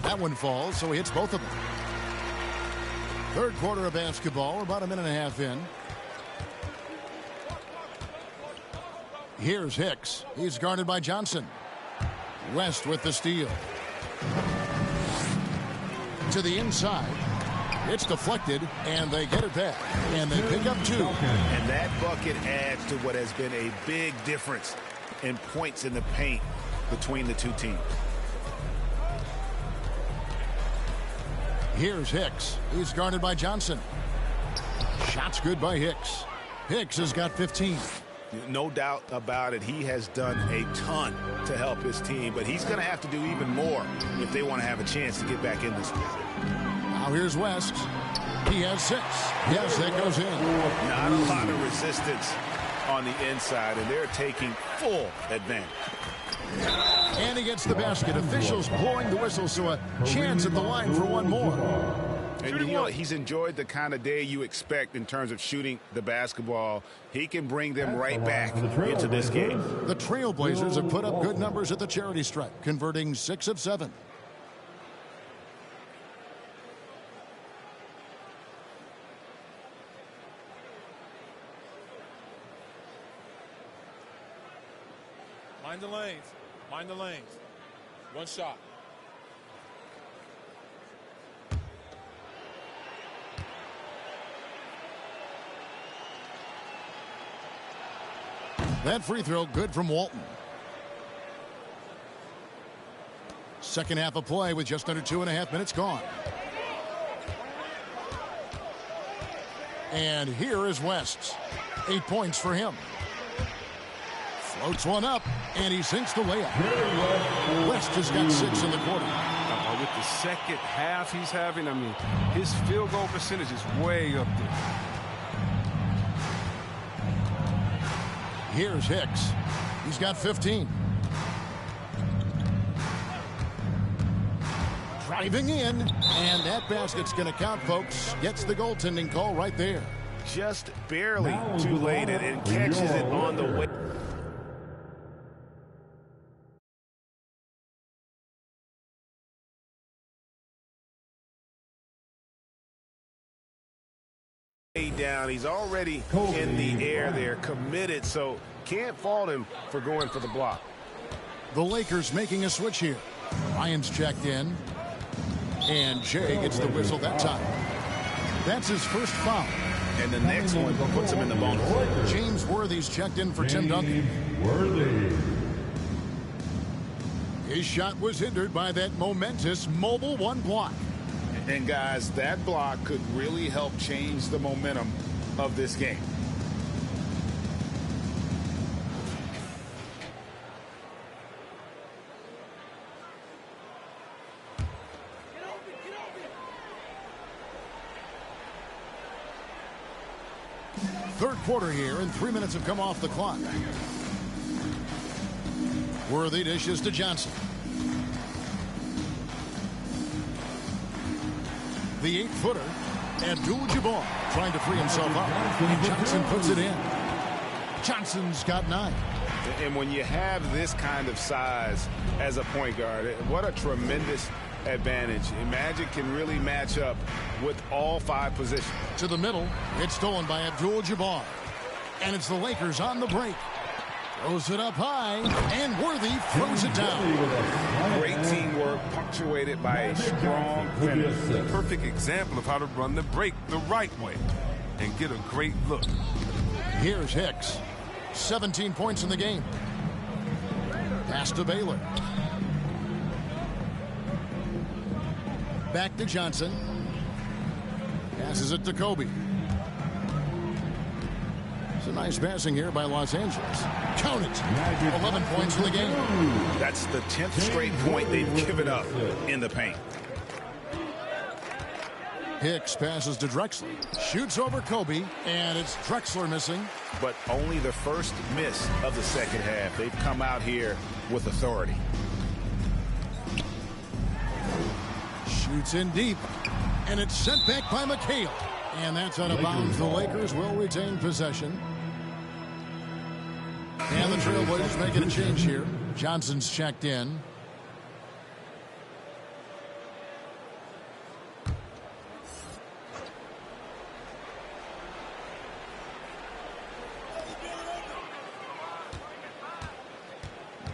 That one falls, so he hits both of them. Third quarter of basketball, about a minute and a half in. Here's Hicks. He's guarded by Johnson. West with the steal. To the inside. It's deflected, and they get it back. And they pick up 2. And that bucket adds to what has been a big difference in points in the paint between the 2 teams. Here's Hicks. He's guarded by Johnson. Shot's good by Hicks. Hicks has got 15. No doubt about it. He has done a ton to help his team, but he's going to have to do even more if they want to have a chance to get back in this game. Now here's West. He has 6. Yes, that goes in. Not a lot of resistance on the inside, and they're taking full advantage. And he gets the basket. Officials blowing the whistle, so a chance at the line for one more. And you know, he's enjoyed the kind of day you expect in terms of shooting the basketball. He can bring them right back into this game. The Trailblazers have put up good numbers at the charity stripe, converting 6 of 7. Mind the lanes. Mind the lanes. One shot. That free throw good from Walton. Second half of play with just under 2.5 minutes gone. And here is West. 8 points for him. Floats one up, and he sinks the layup. West has got 6 in the quarter. With the second half he's having, I mean, his field goal percentage is way up there. Here's Hicks. He's got 15. Driving in, and that basket's going to count, folks. Gets the goaltending call right there. Just barely too late, and catches it on the way. Down. He's already in the air there, committed, so can't fault him for going for the block. The Lakers making a switch here. Ryan's checked in, and Jay gets the whistle that time. That's his first foul. And the next one puts him in the bonus. James Worthy's checked in for Tim Duncan. His shot was hindered by that momentous mobile 1 block. And guys, that block could really help change the momentum of this game. Third quarter here, and 3 minutes have come off the clock. Worthy dishes to Johnson. The 8-footer, Abdul-Jabbar, trying to free himself up. And Johnson puts it in. Johnson's got 9. And when you have this kind of size as a point guard, what a tremendous advantage. Magic can really match up with all 5 positions. To the middle, it's stolen by Abdul-Jabbar. And it's the Lakers on the break. Throws it up high, and Worthy throws it down. Great teamwork, punctuated by a strong finish. The perfect example of how to run the break the right way and get a great look. Here's Hicks. 17 points in the game. Pass to Baylor. Back to Johnson. Passes it to Kobe. It's a nice passing here by Los Angeles. Count it. 11 points in the game. That's the 10th straight point they've given up in the paint. Hicks passes to Drexler. Shoots over Kobe, and it's Drexler missing. But only the first miss of the second half. They've come out here with authority. Shoots in deep, and it's sent back by McHale. And that's out of bounds. The Lakers will retain possession. And the Trailblazers making a change here. Johnson's checked in.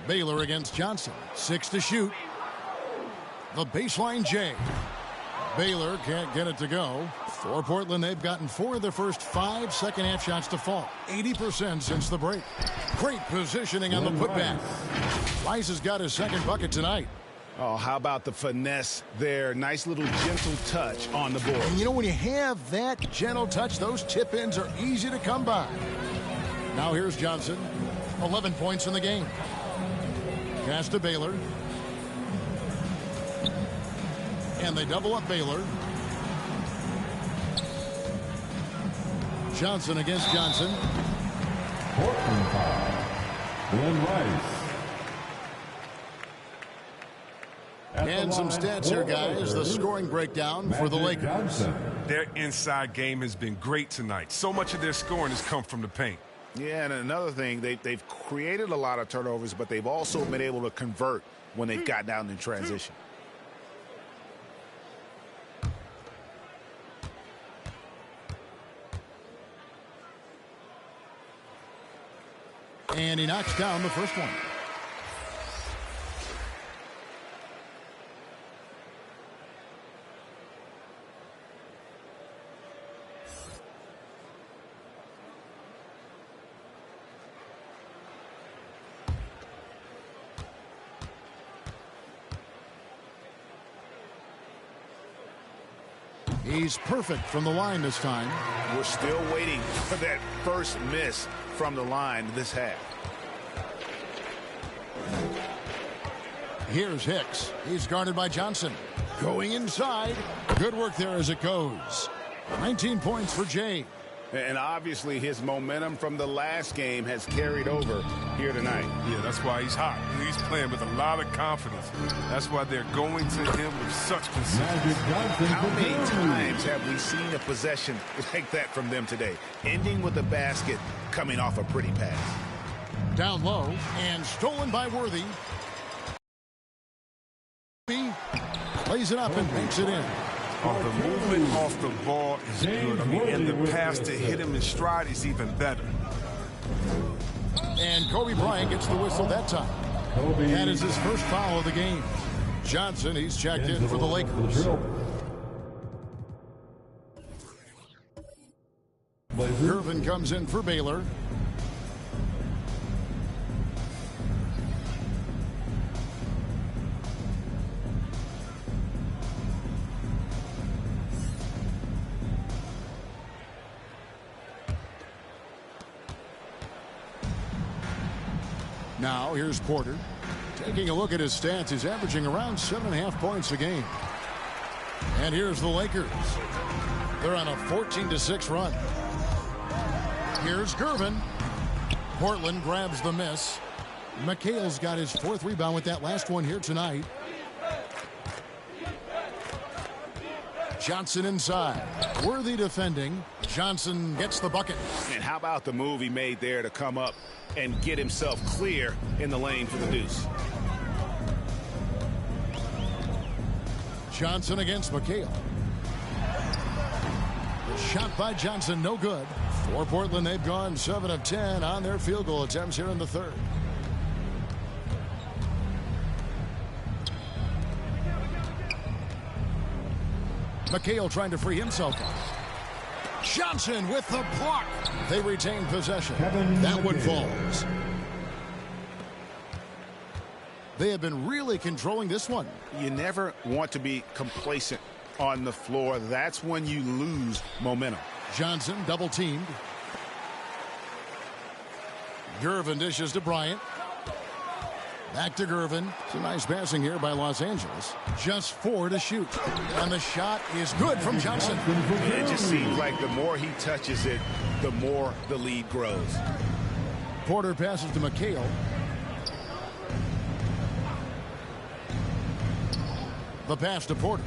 Baylor against Johnson. 6 to shoot. The baseline J. Baylor can't get it to go. For Portland, they've gotten 4 of their first 5 second-half shots to fall. 80% since the break. Great positioning on the putback. Rice has got his second bucket tonight. Oh, how about the finesse there? Nice little gentle touch on the board. And you know, when you have that gentle touch, those tip-ins are easy to come by. Now here's Johnson. 11 points in the game. Pass to Baylor. And they double up Baylor. Johnson against Johnson. Portland foul. Glenn Rice. And some stats here, guys. The scoring breakdown for the Lakers. Their inside game has been great tonight. So much of their scoring has come from the paint. Yeah, and another thing, they've created a lot of turnovers, but they've also been able to convert when they've gotten out in transition. And he knocks down the first one. He's perfect from the line this time. We're still waiting for that first miss from the line this half. Here's Hicks. He's guarded by Johnson. Going inside. Good work there as it goes. 19 points for Jay. And obviously his momentum from the last game has carried over here tonight. Yeah, that's why he's hot. He's playing with a lot of confidence. That's why they're going to him with such consistency. How many times have we seen a possession like that from them today? Ending with a basket, coming off a pretty pass. Down low and stolen by Worthy. Plays it up and makes it in. The movement off the ball is good. I mean, and the pass to hit him in stride is even better. And Kobe Bryant gets the whistle that time. That is his first foul of the game. Johnson, he's checked in for the Lakers. Irvin comes in for Baylor. Now, here's Porter. Taking a look at his stats, he's averaging around 7.5 points a game. And here's the Lakers. They're on a 14-6 run. Here's Gervin. Portland grabs the miss. McHale's got his fourth rebound with that last one here tonight. Johnson inside. Worthy defending. Johnson gets the bucket. And how about the move he made there to come up and get himself clear in the lane for the deuce? Johnson against McHale. The shot by Johnson, no good. For Portland, they've gone 7 of 10 on their field goal attempts here in the third. McHale trying to free himself up. Johnson with the block. They retain possession. That one falls. They have been really controlling this one. You never want to be complacent on the floor. That's when you lose momentum. Johnson double teamed. Gervin dishes to Bryant. Back to Gervin. Some nice passing here by Los Angeles. Just 4 to shoot. And the shot is good from Johnson. It just seems like the more he touches it, the more the lead grows. Porter passes to McHale. The pass to Porter.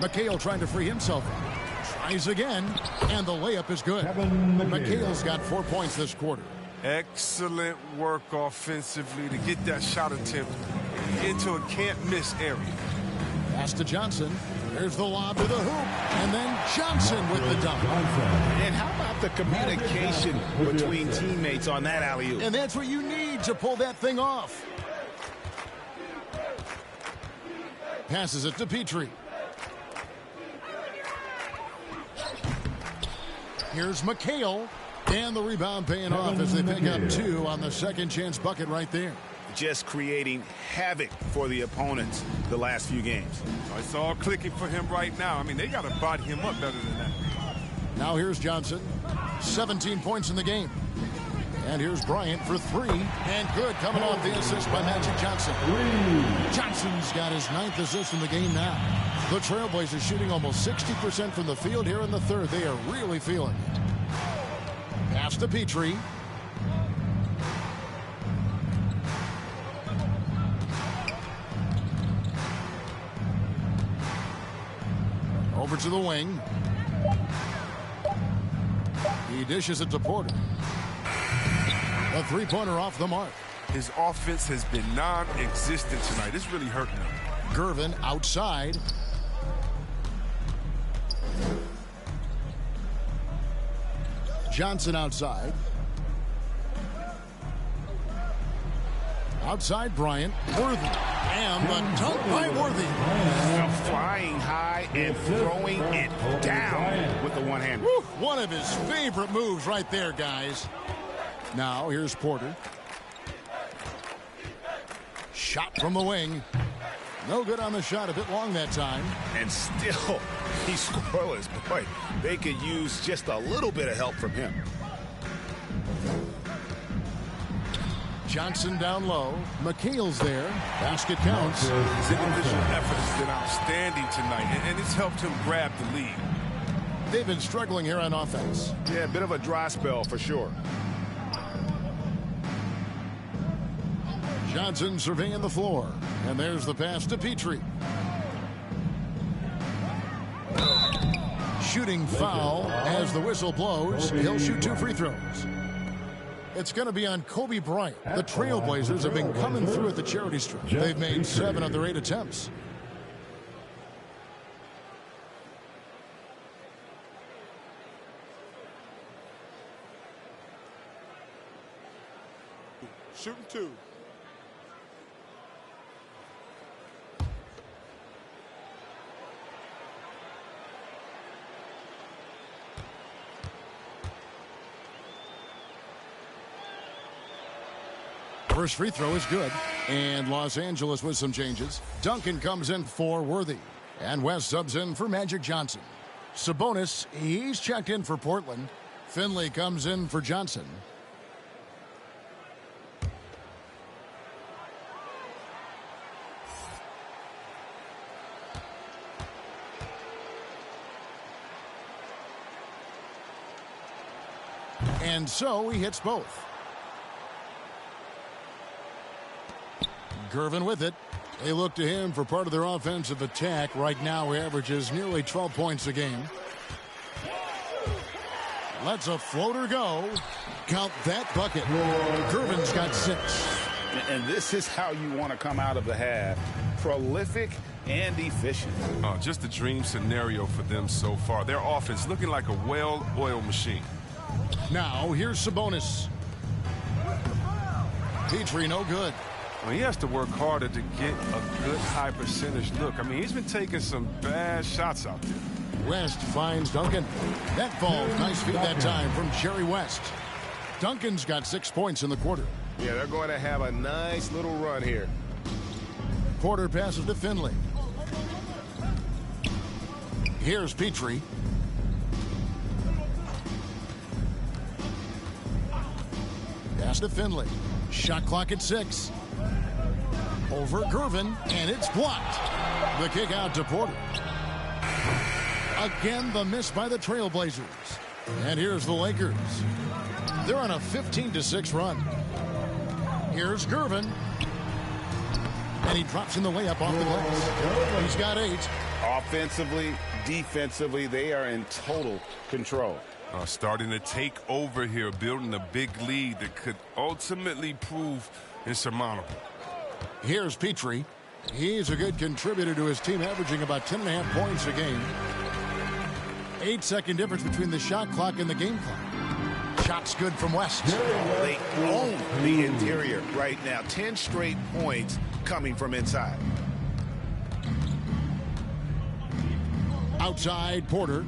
McHale trying to free himself up. Tries again. And the layup is good. McHale's got 4 points this quarter. Excellent work offensively to get that shot attempt into a can't-miss area. Pass to Johnson. There's the lob to the hoop. And then Johnson with the dunk. And how about the communication between teammates on that alley-oop? And that's what you need to pull that thing off. Passes it to Petrie. Here's McHale. And the rebound paying off as they pick up 2 on the second chance bucket right there. Just creating havoc for the opponents the last few games. It's all clicking for him right now. I mean, they got to body him up better than that. Now here's Johnson. 17 points in the game. And here's Bryant for 3. And good coming off the assist by Magic Johnson. Johnson's got his 9th assist in the game now. The Trailblazers shooting almost 60% from the field here in the third. They are really feeling it. Pass to Petrie. Over to the wing. He dishes it to Porter. A three-pointer off the mark. His offense has been non-existent tonight. It's really hurting him. Gervin outside. Johnson outside. Outside Bryant. Worthy. And the dunk by Worthy. Flying high and throwing it down with the one-hand. One of his favorite moves right there, guys. Now here's Porter. Shot from the wing. No good on the shot, a bit long that time. And still, he's scoreless. Boy, they could use just a little bit of help from him. Johnson down low. McHale's there. Basket counts. His individual effort has been outstanding tonight, and it's helped him grab the lead. They've been struggling here on offense. Yeah, a bit of a dry spell for sure. Johnson surveying the floor. And there's the pass to Petrie. Shooting foul as the whistle blows. He'll shoot 2 free throws. It's going to be on Kobe Bryant. The Trailblazers have been coming through at the charity strip. They've made 7 of their 8 attempts. Shooting 2. First free throw is good. And Los Angeles with some changes. Duncan comes in for Worthy. And West subs in for Magic Johnson. Sabonis, he's checked in for Portland. Finley comes in for Johnson. And so he hits both. Gervin with it. They look to him for part of their offensive attack. Right now, he averages nearly 12 points a game. Lets a floater go. Count that bucket. Gervin's got 6. And this is how you want to come out of the half. Prolific and efficient. Oh, just a dream scenario for them so far. Their offense looking like a well-oiled machine. Now, here's Sabonis. Petrie, no good. Well, he has to work harder to get a good high percentage look. I mean, he's been taking some bad shots out there. West finds Duncan. That falls. Nice feed that time from Jerry West. Duncan's got 6 points in the quarter. Yeah, they're going to have a nice little run here. Porter passes to Finley. Here's Petrie. Pass to Finley. Shot clock at 6. Over Gervin, and it's blocked. The kick out to Porter. Again, the miss by the Trailblazers. And here's the Lakers. They're on a 15-6 run. Here's Gervin. And he drops in the layup off the glass. He's got 8. Offensively, defensively, they are in total control. Starting to take over here, building a big lead that could ultimately prove insurmountable. Here's Petrie. He's a good contributor to his team, averaging about 10.5 points a game. 8-second difference between the shot clock and the game clock. Shots good from West. They own the interior right now. 10 straight points coming from inside. Outside, Porter.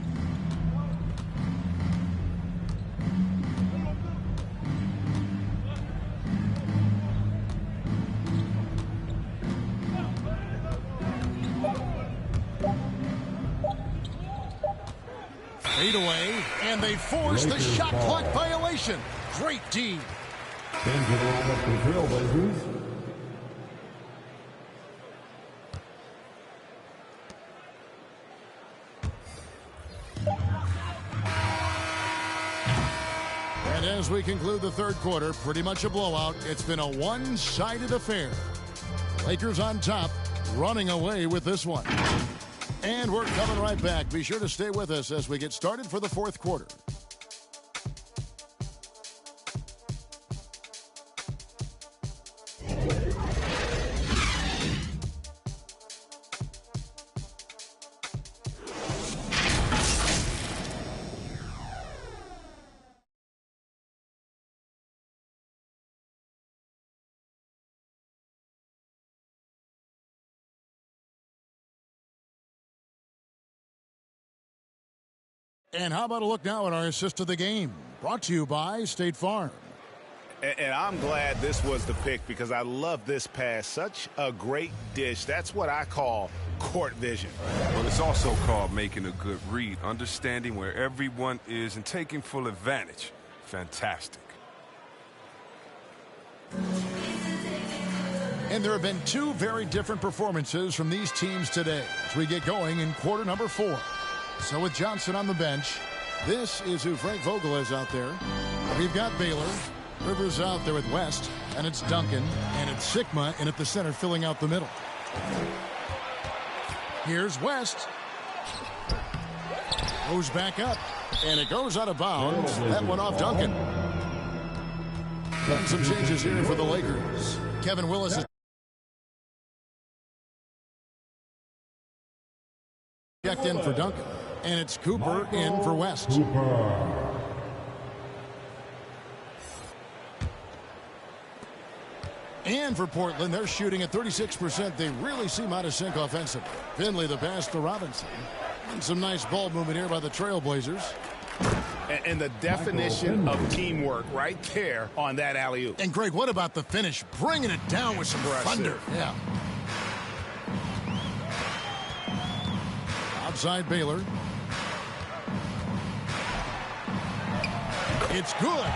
Fade away, and they force the shot clock violation. Great D. And as we conclude the third quarter, pretty much a blowout. It's been a one-sided affair. Lakers on top, running away with this one. And we're coming right back. Be sure to stay with us as we get started for the fourth quarter. And how about a look now at our assist of the game? Brought to you by State Farm. And I'm glad this was the pick because I love this pass. Such a great dish. That's what I call court vision. Well, it's also called making a good read, understanding where everyone is and taking full advantage. Fantastic. And there have been two very different performances from these teams today as we get going in quarter number 4. So with Johnson on the bench, this is who Frank Vogel is out there. We've got Baylor. Rivers out there with West, and it's Duncan, and it's Sigma in at the center filling out the middle. Here's West. Goes back up, and it goes out of bounds. That one off Duncan. And some changes here for the Lakers. Kevin Willis is checked in for Duncan. And it's Cooper in for West. And for Portland, they're shooting at 36%. They really seem out of sync offensively. Finley the pass to Robinson. And some nice ball movement here by the Trailblazers. And the definition of teamwork right there on that alley-oop. And Greg, what about the finish? Bringing it down with some thunder. Yeah. Outside Baylor. It's good.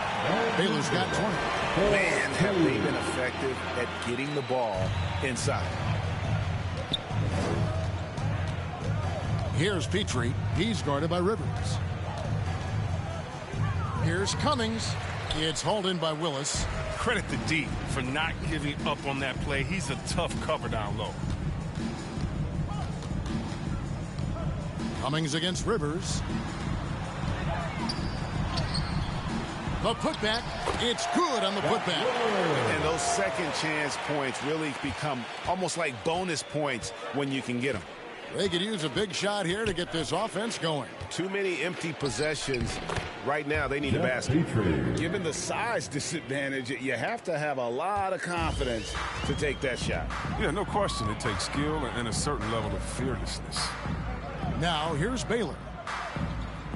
Baylor's got 20. Man, have they been effective at getting the ball inside. Here's Petrie. He's guarded by Rivers. Here's Cummings. It's hauled in by Willis. Credit to D for not giving up on that play. He's a tough cover down low. Cummings against Rivers. The putback, it's good on the putback. And those second chance points really become almost like bonus points when you can get them. They could use a big shot here to get this offense going. Too many empty possessions. Right now, they need a basket. Given the size disadvantage, you have to have a lot of confidence to take that shot. Yeah, no question. It takes skill and a certain level of fearlessness. Now, here's Baylor.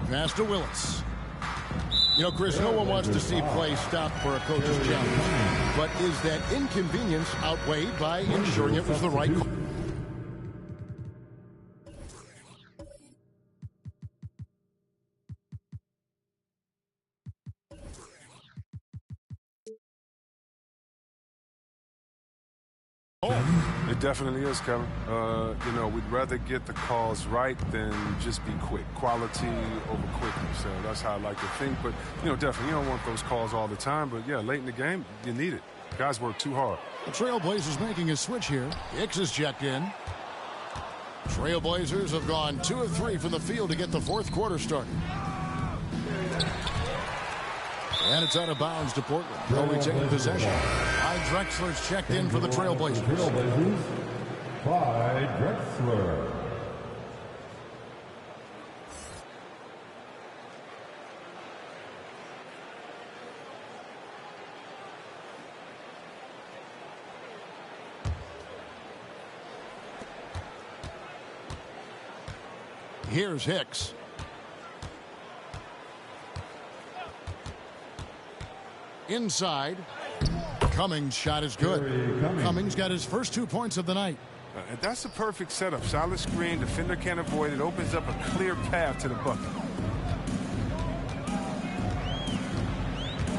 Pass to Willis. You know, Chris, no one wants to see play stop for a coach's challenge. But is that inconvenience outweighed by ensuring it was the right call? It definitely is, Kevin. You know, we'd rather get the calls right than just be quick. Quality over quickness. So that's how I like to think. But, you know, definitely you don't want those calls all the time. But, yeah, late in the game, you need it. Guys work too hard. The Trailblazers making a switch here. Hicks is checked in. Trailblazers have gone 2 of 3 from the field to get the fourth quarter started. And it's out of bounds to Portland. They'll retain possession. Clyde Drexler's checked in for the Trailblazers. Clyde Drexler. Here's Hicks. Inside. Cummings' shot is good. Cummings got his first 2 points of the night. That's a perfect setup. Solid screen. Defender can't avoid it. Opens up a clear path to the bucket.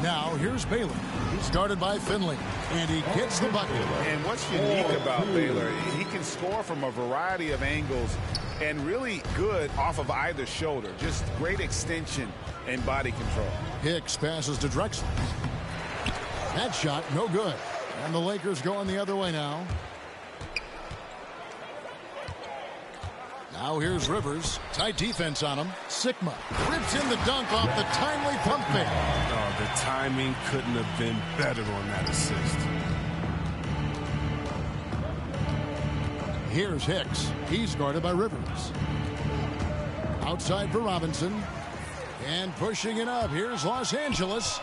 Now, here's Baylor. He's guarded by Finley. And he gets the bucket. And what's unique about Baylor, he can score from a variety of angles. and really good off of either shoulder. Just great extension and body control. Hicks passes to Drexler. That shot, no good. And the Lakers going the other way now. Now here's Rivers. Tight defense on him. Sikma rips in the dunk off the timely pump fake. Oh, the timing couldn't have been better on that assist. Here's Hicks. He's guarded by Rivers. Outside for Robinson. And pushing it up. Here's Los Angeles.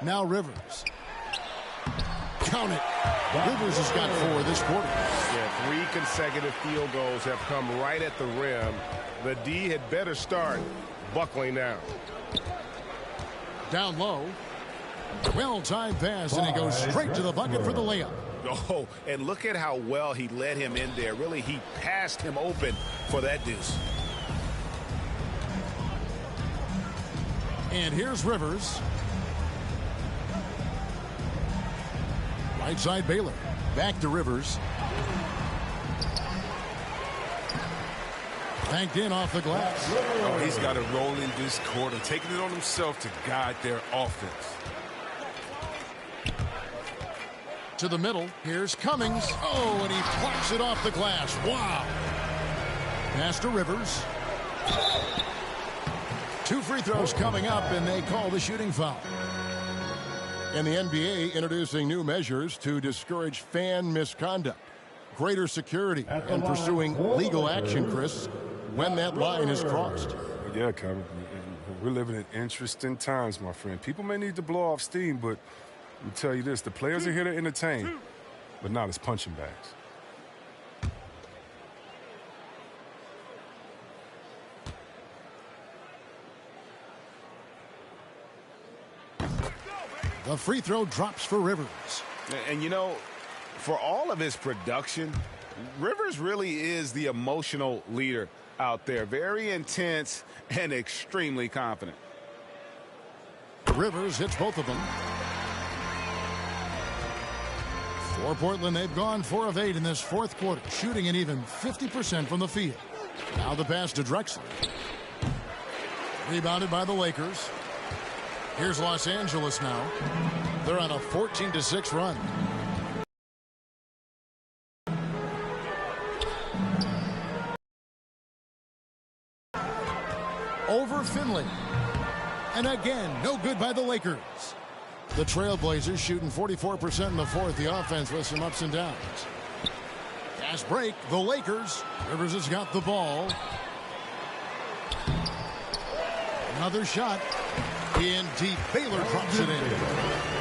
Now Rivers. Count it. Rivers has got 4 this quarter. Yeah, 3 consecutive field goals have come right at the rim. The D had better start buckling down. Down low. Well-timed pass, and he goes straight to the bucket for the layup. Oh, and look at how well he led him in there. Really, he passed him open for that deuce. And here's Rivers. Right side Baylor. Back to Rivers. Banked in off the glass. Oh, he's got to roll in this quarter, taking it on himself to guide their offense. To the middle. Here's Cummings. Oh, and he plucks it off the glass. Wow. Pass to Rivers. 2 free throws coming up, and they call the shooting foul. And the NBA introducing new measures to discourage fan misconduct. Greater security and pursuing legal action, Chris, when that line is crossed. Yeah, Kevin. We're living in interesting times, my friend. People may need to blow off steam, but let me tell you this. The players are here to entertain, but not as punching bags. The free throw drops for Rivers. And, you know, for all of his production, Rivers really is the emotional leader out there. Very intense and extremely confident. Rivers hits both of them. For Portland, they've gone 4 of 8 in this 4th quarter, shooting an even 50% from the field. Now the pass to Drexler. Rebounded by the Lakers. Here's Los Angeles now. They're on a 14-6 run. Over Finley. And again, no good by the Lakers. The Trailblazers shooting 44% in the 4th. The offense with some ups and downs. Fast break, the Lakers. Rivers has got the ball. Another shot. In deep, Baylor drops it in.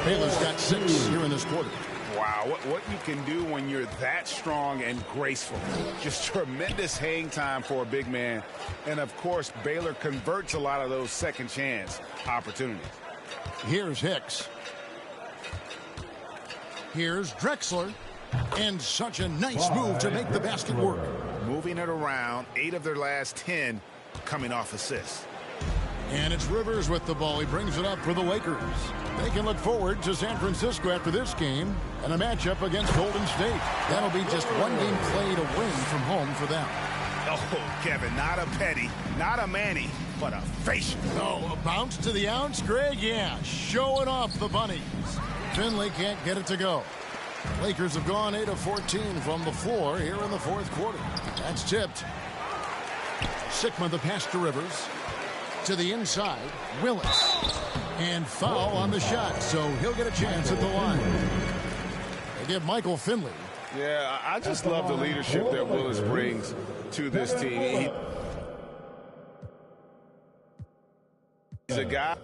Baylor's got 6 here in this quarter. Wow, what you can do when you're that strong and graceful. Just tremendous hang time for a big man. And, of course, Baylor converts a lot of those second chance opportunities. Here's Hicks. Here's Drexler. And such a nice move to make the basket work. Moving it around, 8 of their last 10 coming off assists. And it's Rivers with the ball. He brings it up for the Lakers. They can look forward to San Francisco after this game and a matchup against Golden State. That'll be just 1 game played away from home for them. Oh, Kevin, not a petty, not a Manny, but a facial. Oh, a bounce to the ounce, Greg? Yeah, showing off the Bunnies. Finley can't get it to go. Lakers have gone 8 of 14 from the floor here in the 4th quarter. That's tipped. Sikma the pass to Rivers. To the inside, Willis. And foul on the shot, so he'll get a chance at the line. They give Michael Finley. Yeah, I just love the leadership that Willis brings to this team. He's a guy